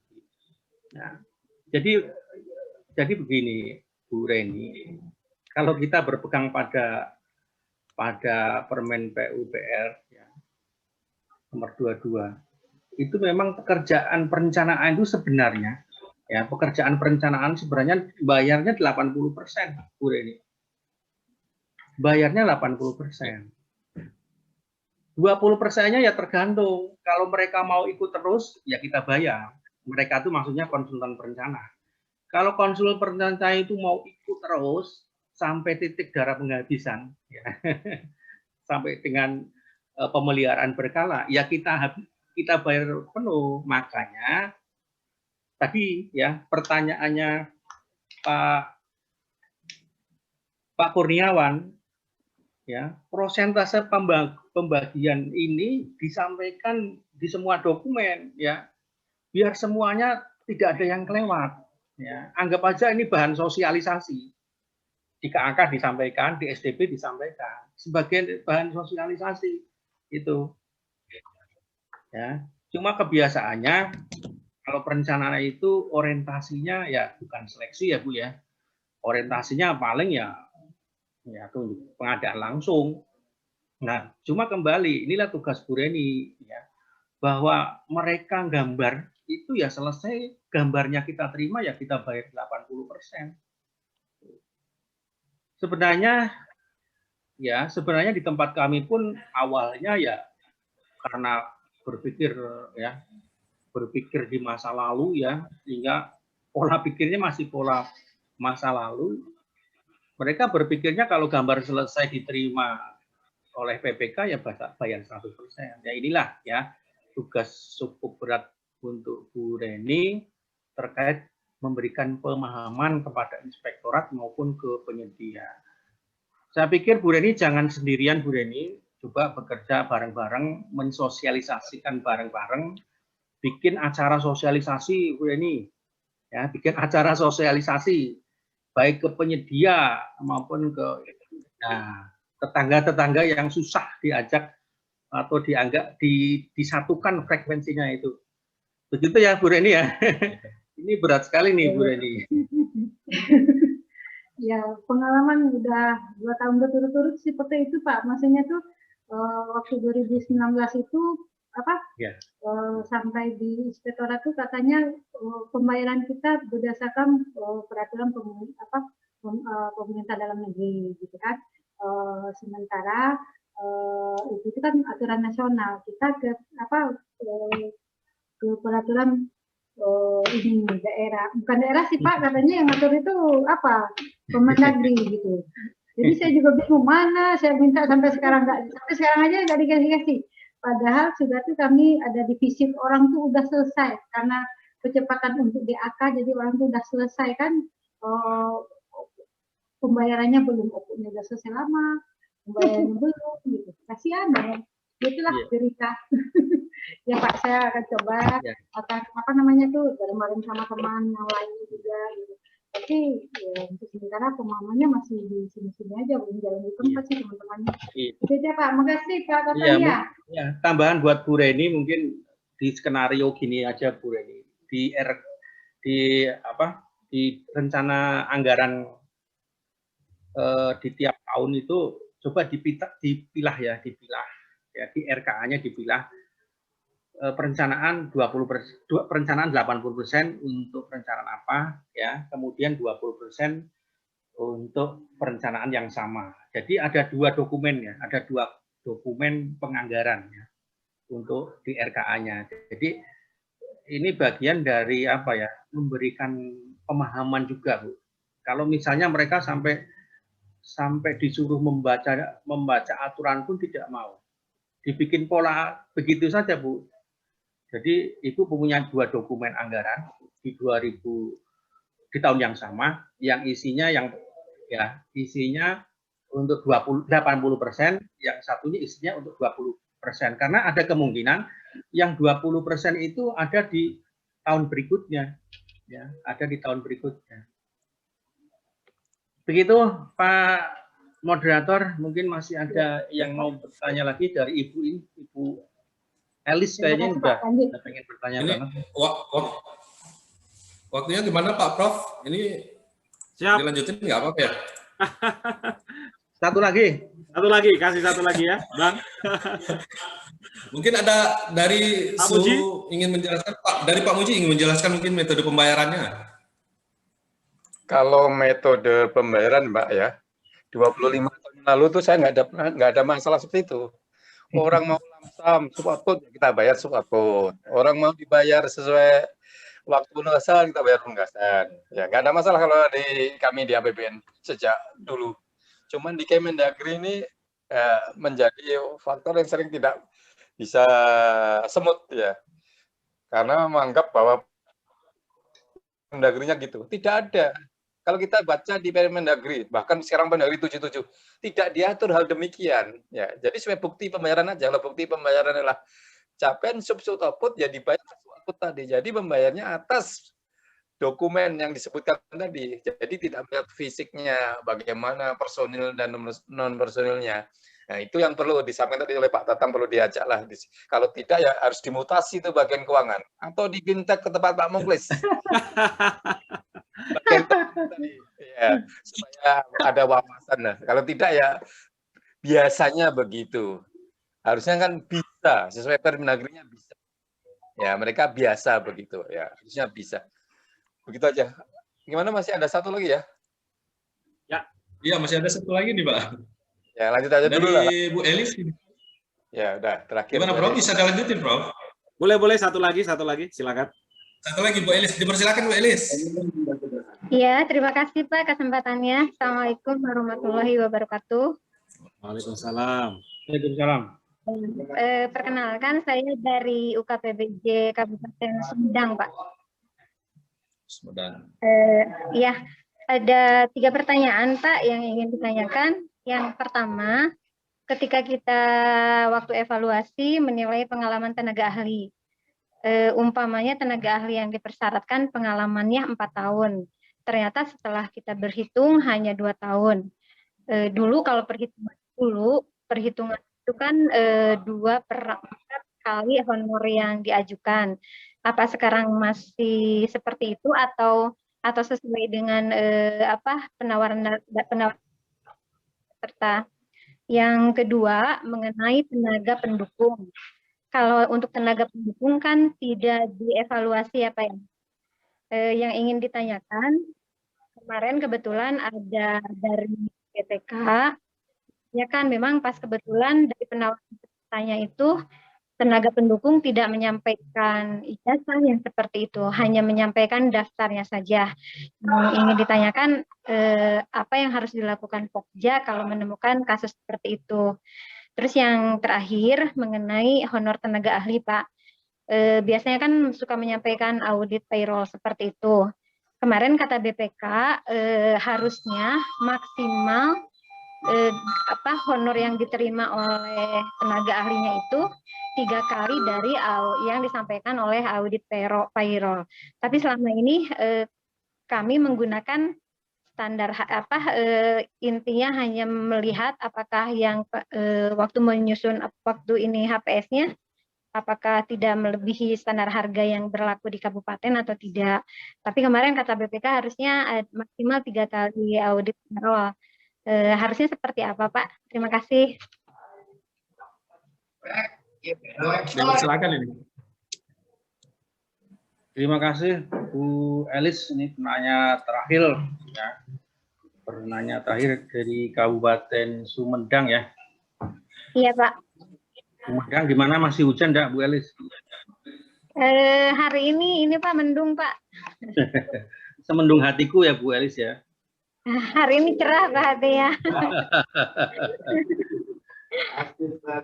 S2: Nah, jadi begini Bu Reni, kalau kita berpegang pada Permen PUPR ya, nomor 22, itu memang pekerjaan perencanaan itu sebenarnya ya, pekerjaan perencanaan sebenarnya bayarnya 80% Bu Reni. Bayarnya 80%. 20%-nya ya tergantung. Kalau mereka mau ikut terus, ya kita bayar. Mereka itu maksudnya konsultan perencana. Kalau konsultan perencana itu mau ikut terus sampai titik darah penghabisan, ya, sampai dengan pemeliharaan berkala, ya kita bayar penuh. Makanya tadi ya pertanyaannya Pak Kurniawan, ya prosentase pembagian ini disampaikan di semua dokumen ya, biar semuanya tidak ada yang kelewat ya. Anggap aja ini bahan sosialisasi, di KAK disampaikan, di SDP disampaikan sebagai bahan sosialisasi itu ya. Cuma kebiasaannya kalau perencanaan itu orientasinya ya bukan seleksi ya Bu ya, orientasinya paling ya pengadaan langsung. Nah, cuma kembali inilah tugas Bu Reni ya, bahwa mereka gambar itu ya selesai gambarnya kita terima ya kita bayar 80%. Sebenarnya di tempat kami pun awalnya ya karena berpikir di masa lalu ya, sehingga pola pikirnya masih pola masa lalu. Mereka berpikirnya kalau gambar selesai diterima oleh PPK ya bayar 100%. Ya inilah ya tugas cukup berat untuk Bu Reni terkait memberikan pemahaman kepada inspektorat maupun ke penyedia. Saya pikir Bu Reni jangan sendirian, Bu Reni, coba bekerja bareng-bareng, mensosialisasikan bareng-bareng, bikin acara sosialisasi, Bu Reni, ya, bikin acara sosialisasi baik ke penyedia maupun ke tetangga-tetangga yang susah diajak atau dianggap disatukan frekuensinya itu. Begitu ya Bu Reni ya. Ini berat sekali nih Bu Reni.
S9: Ya, pengalaman udah 2 tahun berturut-turut seperti itu Pak. Maksudnya tuh waktu 2019 itu sampai di inspektorat tuh katanya pembayaran kita berdasarkan peraturan pemerintah dalam negeri gitu kan. Sementara itu kan aturan nasional, kita ke peraturan ini daerah, bukan daerah sih Pak, katanya yang ngatur itu Kemendagri gitu. Jadi saya juga bingung mana, saya minta sampai sekarang aja nggak dikasih. Padahal sudah tuh kami ada di visit orang tuh udah selesai karena kecepatan untuk DAK, jadi orang tuh udah selesai kan, pembayarannya belum, opungnya udah selesai lama, pembayarannya belum gitu. Kasihan banget. Itulah berita. Ya Pak, saya akan coba bareng-bareng sama teman yang lain juga gitu. Tapi ya untuk sementara pemahamannya masih di sini-sini aja, belum jalan di tempat sih teman-temannya. Itu aja Pak, makasih Pak Tatang
S2: ya. Tambahan buat Bu Reni mungkin di skenario gini aja Bu Reni. Di rencana anggaran di tiap tahun itu coba dipilah ya di RKA-nya dipilah perencanaan 80% untuk perencanaan apa ya, kemudian 20% untuk perencanaan yang sama. Jadi ada 2 dokumen ya, ada 2 dokumen penganggaran ya untuk di RKA-nya. Jadi ini bagian dari memberikan pemahaman juga Bu. Kalau misalnya mereka sampai disuruh membaca aturan pun tidak mau. Dibikin pola begitu saja Bu. Jadi Ibu punya 2 dokumen anggaran di tahun yang sama, yang isinya untuk 80%, yang satunya isinya untuk 20%. Karena ada kemungkinan yang 20% itu ada di tahun berikutnya, ya, ada di tahun berikutnya. Begitu Pak Moderator, mungkin masih ada yang mau bertanya lagi dari Ibu Elis kayaknya udah pengen bertanya banget.
S4: Waktunya gimana Pak Prof? Ini
S3: siap.
S4: Dilanjutin nggak apa-apa ya?
S2: Satu lagi,
S3: kasih satu lagi ya, Bang.
S4: Mungkin ada dari
S3: Pak Muji
S4: ingin menjelaskan, dari Pak Muji ingin menjelaskan mungkin metode pembayarannya.
S7: Kalau metode pembayaran Mbak ya, 25 tahun lalu tuh saya nggak ada masalah seperti itu. Orang mau lamsam, subaput, kita bayar subaput. Orang mau dibayar sesuai waktu penugasan, kita bayar penugasan. Ya, nggak ada masalah kalau kami di APBN sejak dulu. Cuman di Kemendagri ini menjadi faktor yang sering tidak bisa semut ya. Karena menganggap bahwa Kemendagrinya gitu. Tidak ada. Kalau kita baca di Permendagri, bahkan sekarang Permendagri 77, tidak diatur hal demikian. Ya, jadi sebagai bukti pembayaran aja. Kalau bukti pembayaran adalah capaian subsut output, ya dibayar output tadi. Jadi membayarnya atas dokumen yang disebutkan tadi. Jadi tidak melihat fisiknya, bagaimana personil dan non personilnya. Nah, itu yang perlu disampaikan tadi oleh Pak Tatang, perlu diajak lah. Kalau tidak ya harus dimutasi itu bagian keuangan atau dipinta ke tempat Pak Muklis. Ya, supaya ada wawasan. Nah, kalau tidak ya biasanya begitu. Harusnya kan bisa sesuai Permendagrinya bisa. Ya, mereka biasa begitu ya, harusnya bisa. Begitu aja. Gimana, masih ada satu lagi ya?
S4: Ya. Iya, masih ada satu lagi nih, Pak.
S7: Ya, lanjut aja dulu lah.
S4: Bu Elis.
S7: Ya, udah terakhir.
S4: Gimana, Prof? Bisa dilanjutin, Prof?
S3: Boleh, satu lagi, silakan.
S4: Satu lagi, Bu Elis. Dipersilakan, Bu Elis.
S10: Iya, terima kasih Pak kesempatannya. Assalamualaikum warahmatullahi wabarakatuh.
S3: Waalaikumsalam.
S2: Waalaikumsalam.
S10: Perkenalkan, saya dari UKPBJ Kabupaten Sumedang, Pak.
S4: Sumedang.
S10: Ya, ada 3 pertanyaan, Pak, yang ingin ditanyakan. Yang pertama, ketika kita waktu evaluasi menilai pengalaman tenaga ahli, umpamanya tenaga ahli yang dipersyaratkan pengalamannya 4 tahun. Ternyata setelah kita berhitung hanya 2 tahun. Dulu kalau perhitungan itu kan 2/4 kali honor yang diajukan. Apa sekarang masih seperti itu atau sesuai dengan penawaran serta yang kedua mengenai tenaga pendukung. Kalau untuk tenaga pendukung kan tidak dievaluasi apa ya? Yang ingin ditanyakan, kemarin kebetulan ada dari BPK, ya kan memang pas kebetulan dari penawarannya itu tenaga pendukung tidak menyampaikan ijazah yang seperti itu, hanya menyampaikan daftarnya saja. Yang ingin ditanyakan apa yang harus dilakukan Pokja kalau menemukan kasus seperti itu. Terus yang terakhir mengenai honor tenaga ahli, Pak. Biasanya kan suka menyampaikan audit payroll seperti itu. Kemarin kata BPK harusnya maksimal honor yang diterima oleh tenaga ahlinya itu 3 kali dari yang disampaikan oleh audit payroll. Tapi selama ini kami menggunakan standar intinya hanya melihat apakah yang waktu menyusun waktu ini HPS-nya apakah tidak melebihi standar harga yang berlaku di kabupaten atau tidak. Tapi kemarin kata BPK harusnya maksimal 3 kali audit payroll. Harusnya seperti apa, Pak? Terima kasih.
S3: Silakan ini.
S2: Terima kasih Bu Elis, ini penanya terakhir ya. Penanya terakhir dari Kabupaten Sumedang ya.
S10: Iya, Pak.
S2: Sumedang gimana, masih hujan enggak Bu Elis?
S10: Hari ini Pak mendung, Pak.
S2: Semendung hatiku ya Bu Elis ya.
S10: Hari ini cerah Pak hati ya.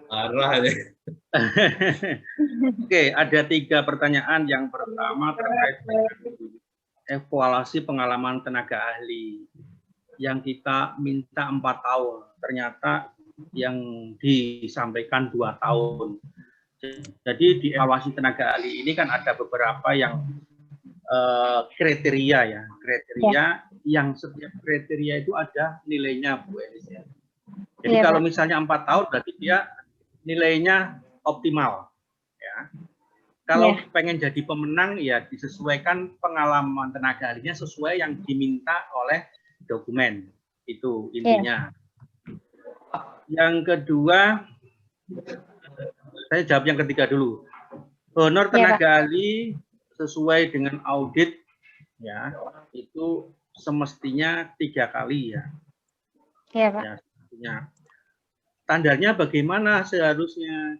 S4: Marah ya.
S2: Oke, ada 3 pertanyaan. Yang pertama terkait dengan evaluasi pengalaman tenaga ahli yang kita minta 4 tahun. Ternyata yang disampaikan 2 tahun. Jadi di evaluasi tenaga ahli ini kan ada beberapa yang kriteria ya. Kriteria yang setiap kriteria itu ada nilainya Bu Elis ya. Jadi kalau misalnya 4 tahun berarti dia nilainya optimal ya. Kalau pengen jadi pemenang ya disesuaikan pengalaman tenaga ahlinya sesuai yang diminta oleh dokumen. Itu intinya. Yang kedua, saya jawab yang ketiga dulu. Honor tenaga ahli sesuai dengan audit ya, itu semestinya 3 kali ya.
S10: Iya, Pak.
S2: Ya, standarnya bagaimana seharusnya?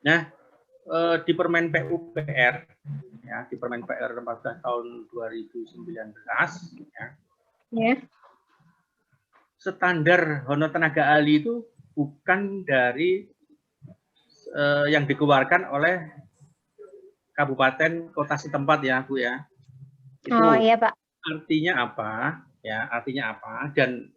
S2: Nah, di Permen PUPR ya, di Permen PR 14 tahun 2019 ya. Standar honor tenaga ahli itu bukan dari yang dikeluarkan oleh kabupaten kota setempat ya Bu ya. Itu
S10: iya Pak.
S2: Artinya apa? Ya, artinya apa? Dan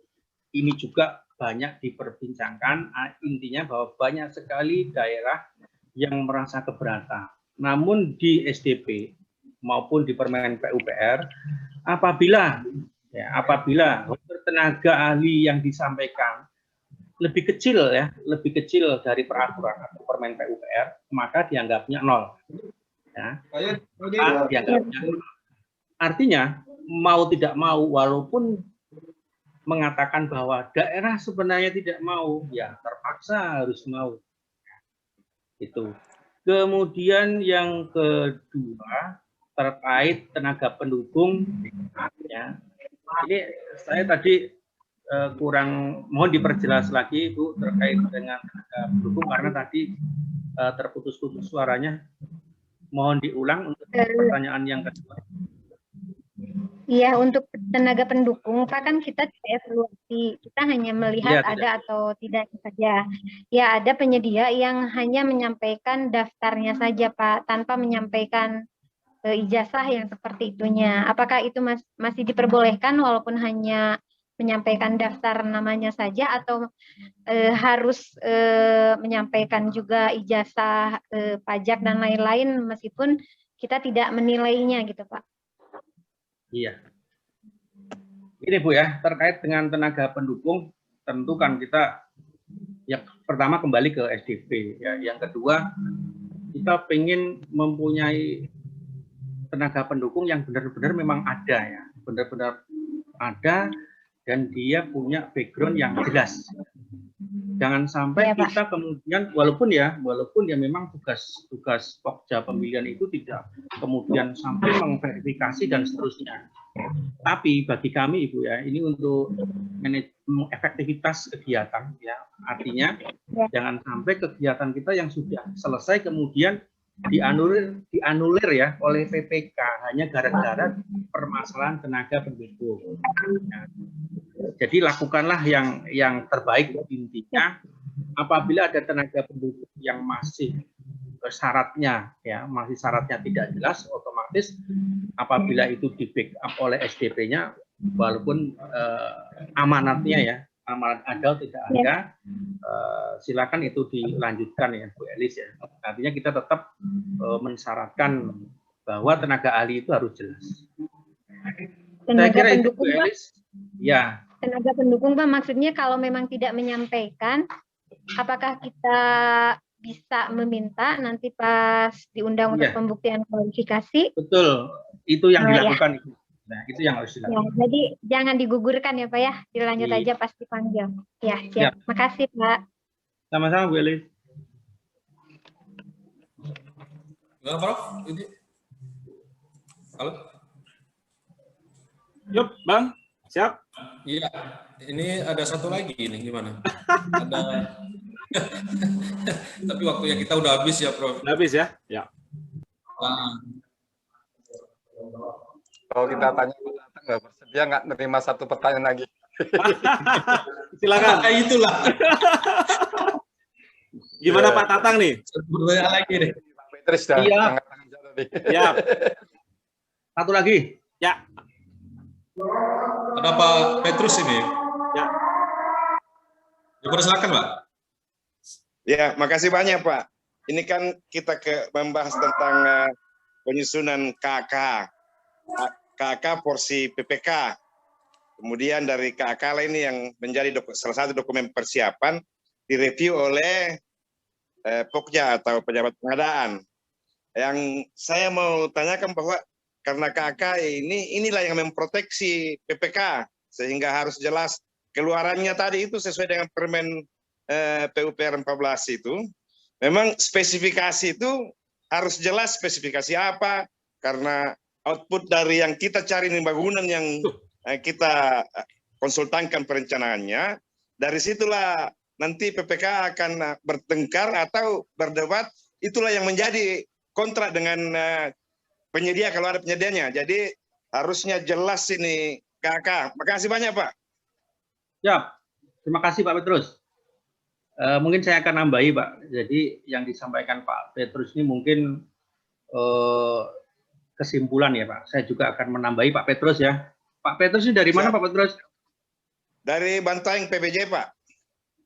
S2: ini juga banyak diperbincangkan. Intinya bahwa banyak sekali daerah yang merasa keberatan. Namun di SDP maupun di Permen PUPR, apabila tenaga ahli yang disampaikan lebih kecil ya, lebih kecil dari peraturan atau Permen PUPR, maka dianggapnya 0. Ya. Dianggapnya 0. Artinya mau tidak mau, walaupun mengatakan bahwa daerah sebenarnya tidak mau, ya terpaksa harus mau. Itu. Kemudian yang kedua terkait tenaga pendukung, ya. Ini saya tadi kurang, mohon diperjelas lagi Bu terkait dengan tenaga pendukung karena tadi terputus-putus suaranya. Mohon diulang untuk pertanyaan yang kedua.
S10: Iya, untuk tenaga pendukung, Pak, kan kita tidak evaluasi, kita hanya melihat
S2: Iya,
S10: ada atau tidak saja. Ya, ada penyedia yang hanya menyampaikan daftarnya saja, Pak, tanpa menyampaikan ijazah yang seperti itunya. Apakah itu masih diperbolehkan walaupun hanya menyampaikan daftar namanya saja, atau harus menyampaikan juga ijazah pajak dan lain-lain meskipun kita tidak menilainya gitu, Pak?
S2: Iya. Ini Bu ya, terkait dengan tenaga pendukung, tentu kan kita yang pertama kembali ke SDP ya, yang kedua kita ingin mempunyai tenaga pendukung yang benar-benar memang ada ya, benar-benar ada dan dia punya background yang jelas. Jangan sampai
S10: Ya,
S2: kita kemudian walaupun ya memang tugas Pokja pemilihan itu tidak kemudian sampai memverifikasi dan seterusnya. Tapi bagi kami Ibu ya, ini untuk manajemen efektivitas kegiatan ya. Artinya jangan sampai kegiatan kita yang sudah selesai kemudian dianulir ya oleh PPK hanya gara-gara permasalahan tenaga pendukung. Ya. Jadi lakukanlah yang terbaik. Intinya apabila ada tenaga pendukung yang masih syaratnya tidak jelas, otomatis apabila itu di backup oleh SDP-nya walaupun amanatnya ya, amanat ada tidak ada, silakan itu dilanjutkan ya Bu Elis ya. Artinya kita tetap mensyaratkan bahwa tenaga ahli itu harus jelas. Saya kira itu Bu Elis. Ya.
S10: Tenaga pendukung Pak, maksudnya kalau memang tidak menyampaikan, apakah kita bisa meminta nanti pas diundang untuk pembuktian kualifikasi?
S2: Betul, itu yang dilakukan.
S10: Ya.
S2: Nah, itu yang harus dilakukan.
S10: Ya, jadi jangan digugurkan ya Pak ya, dilanjut aja pas dipanggil. Ya, siap. Makasih Pak.
S2: Sama-sama Bu Elis.
S4: Enggak, Prof. Ini. Halo.
S3: Yup, Bang. Siap?
S4: Iya, ini ada satu lagi ini gimana? Ada tapi waktunya kita udah habis ya, Prof.
S3: Udah habis ya? Ya.
S7: Kalau kita tanya nggak bersedia nggak nerima satu pertanyaan lagi?
S3: Silakan.
S4: Itulah.
S3: Gimana Pak Tatang nih?
S4: Bertanya lagi nih.
S7: Pak Petrus dah.
S2: Iya.
S3: Ya.
S2: Satu lagi.
S3: Ya.
S4: Ada Pak Petrus ini.
S3: Ya.
S4: Silakan Pak.
S8: Ya, makasih banyak Pak. Ini kan kita membahas tentang penyusunan KK porsi PPK. Kemudian dari KK ini yang menjadi salah satu dokumen persiapan direview oleh Pokja atau pejabat pengadaan. Yang saya mau tanyakan bahwa karena KK inilah yang memproteksi PPK sehingga harus jelas keluarannya tadi itu sesuai dengan Permen PUPR 14 itu. Memang spesifikasi itu harus jelas spesifikasi apa karena output dari yang kita cari di bangunan yang kita konsultankan perencanaannya, dari situlah nanti PPK akan bertengkar atau berdebat, itulah yang menjadi kontrak dengan penyedia kalau ada penyedianya. Jadi harusnya jelas ini KK. Makasih banyak Pak.
S2: Ya, terima kasih Pak Petrus. Mungkin saya akan nambahi Pak. Jadi yang disampaikan Pak Petrus ini mungkin kesimpulan ya Pak. Saya juga akan menambahi Pak Petrus ya. Pak Petrus ini dari mana Pak Petrus?
S8: Dari Bantaeng PBJ Pak.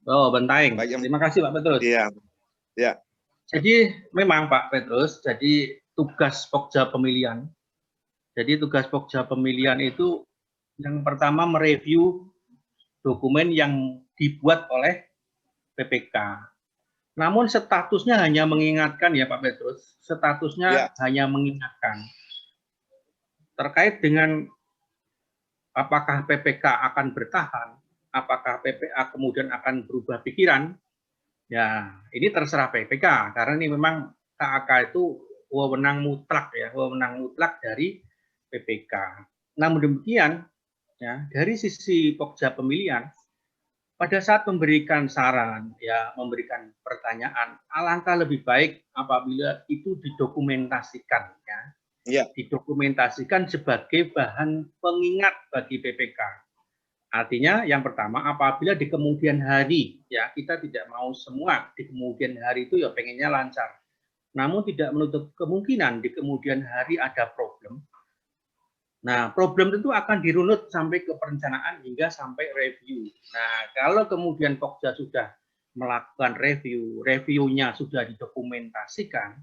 S2: Oh Bantaeng. Terima kasih Pak Petrus.
S8: Iya. Ya.
S2: Jadi memang Pak Petrus, jadi tugas Pokja pemilihan. Jadi tugas Pokja pemilihan itu yang pertama mereview dokumen yang dibuat oleh PPK. Namun statusnya hanya mengingatkan ya Pak Petrus, statusnya hanya mengingatkan. Terkait dengan apakah PPK akan bertahan, apakah PPA kemudian akan berubah pikiran, ya ini terserah PPK, karena ini memang KAK itu wewenang mutlak ya, wewenang mutlak dari PPK. Namun demikian, ya, dari sisi Pokja pemilihan, pada saat memberikan saran, ya, memberikan pertanyaan, alangkah lebih baik apabila itu didokumentasikan, ya, didokumentasikan sebagai bahan pengingat bagi PPK. Artinya yang pertama, apabila di kemudian hari, ya, kita tidak mau semua di kemudian hari itu ya pengennya lancar. Namun tidak menutup kemungkinan di kemudian hari ada problem. Nah, problem itu akan dirunut sampai ke perencanaan hingga sampai review. Nah, kalau kemudian Pokja sudah melakukan review, reviewnya sudah didokumentasikan,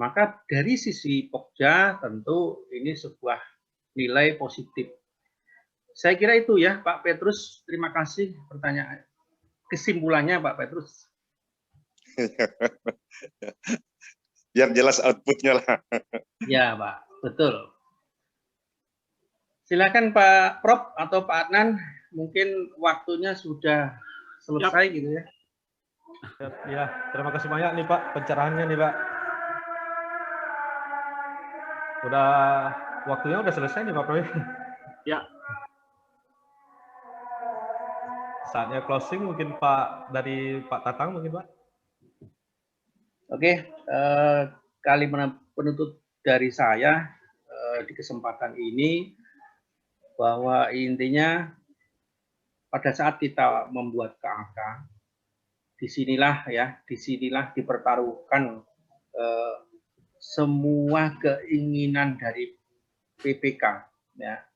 S2: maka dari sisi Pokja tentu ini sebuah nilai positif. Saya kira itu ya, Pak Petrus. Terima kasih pertanyaan. Kesimpulannya, Pak Petrus.
S8: Biar jelas outputnya lah.
S2: Ya, Pak. Betul. Silakan Pak Prof atau Pak Adnan. Mungkin waktunya sudah selesai gitu ya.
S1: Ya, terima kasih banyak nih Pak pencerahannya nih Pak. Waktunya udah selesai nih Pak Prof.
S3: Ya.
S1: Saatnya closing mungkin Pak dari Pak Tatang mungkin Pak.
S2: Oke, kalimat penutup dari saya di kesempatan ini bahwa intinya pada saat kita membuat KAK, disinilah dipertaruhkan semua keinginan dari PPK. Ya.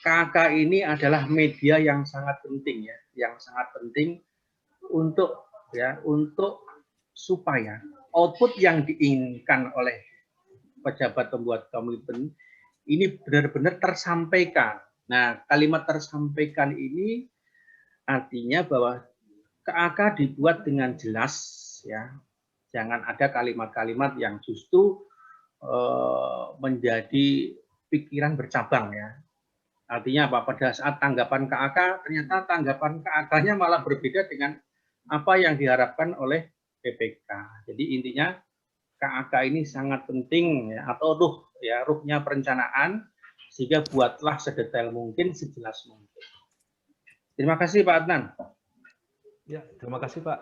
S2: KAK ini adalah media yang sangat penting ya, yang sangat penting untuk supaya output yang diinginkan oleh pejabat pembuat komitmen ini benar-benar tersampaikan. Nah, kalimat tersampaikan ini artinya bahwa KAK dibuat dengan jelas ya. Jangan ada kalimat-kalimat yang justru menjadi pikiran bercabang ya. Artinya apa? Pada saat tanggapan KAK, ternyata tanggapan KAK-nya malah berbeda dengan apa yang diharapkan oleh PPK. Jadi intinya KAK ini sangat penting ya, atau ruhnya perencanaan, sehingga buatlah sedetail mungkin, sejelas mungkin. Terima kasih Pak Adnan.
S1: Ya, terima kasih Pak.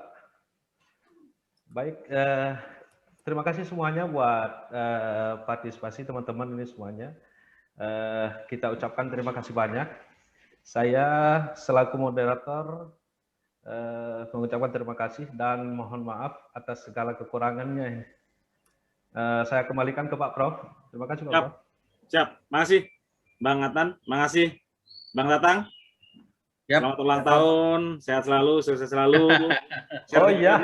S1: Baik, terima kasih semuanya buat partisipasi teman-teman ini semuanya. Kita ucapkan terima kasih banyak. Saya selaku moderator mengucapkan terima kasih dan mohon maaf atas segala kekurangannya. Saya kembalikan ke Pak Prof. Terima kasih Pak Prof.
S3: Siap, makasih Bang Adnan, makasih Bang Tatang. Selamat ulang tahun, sehat selalu, sukses selalu.
S1: Oh iya.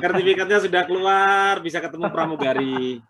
S3: Sertifikatnya sudah keluar, bisa ketemu pramugari.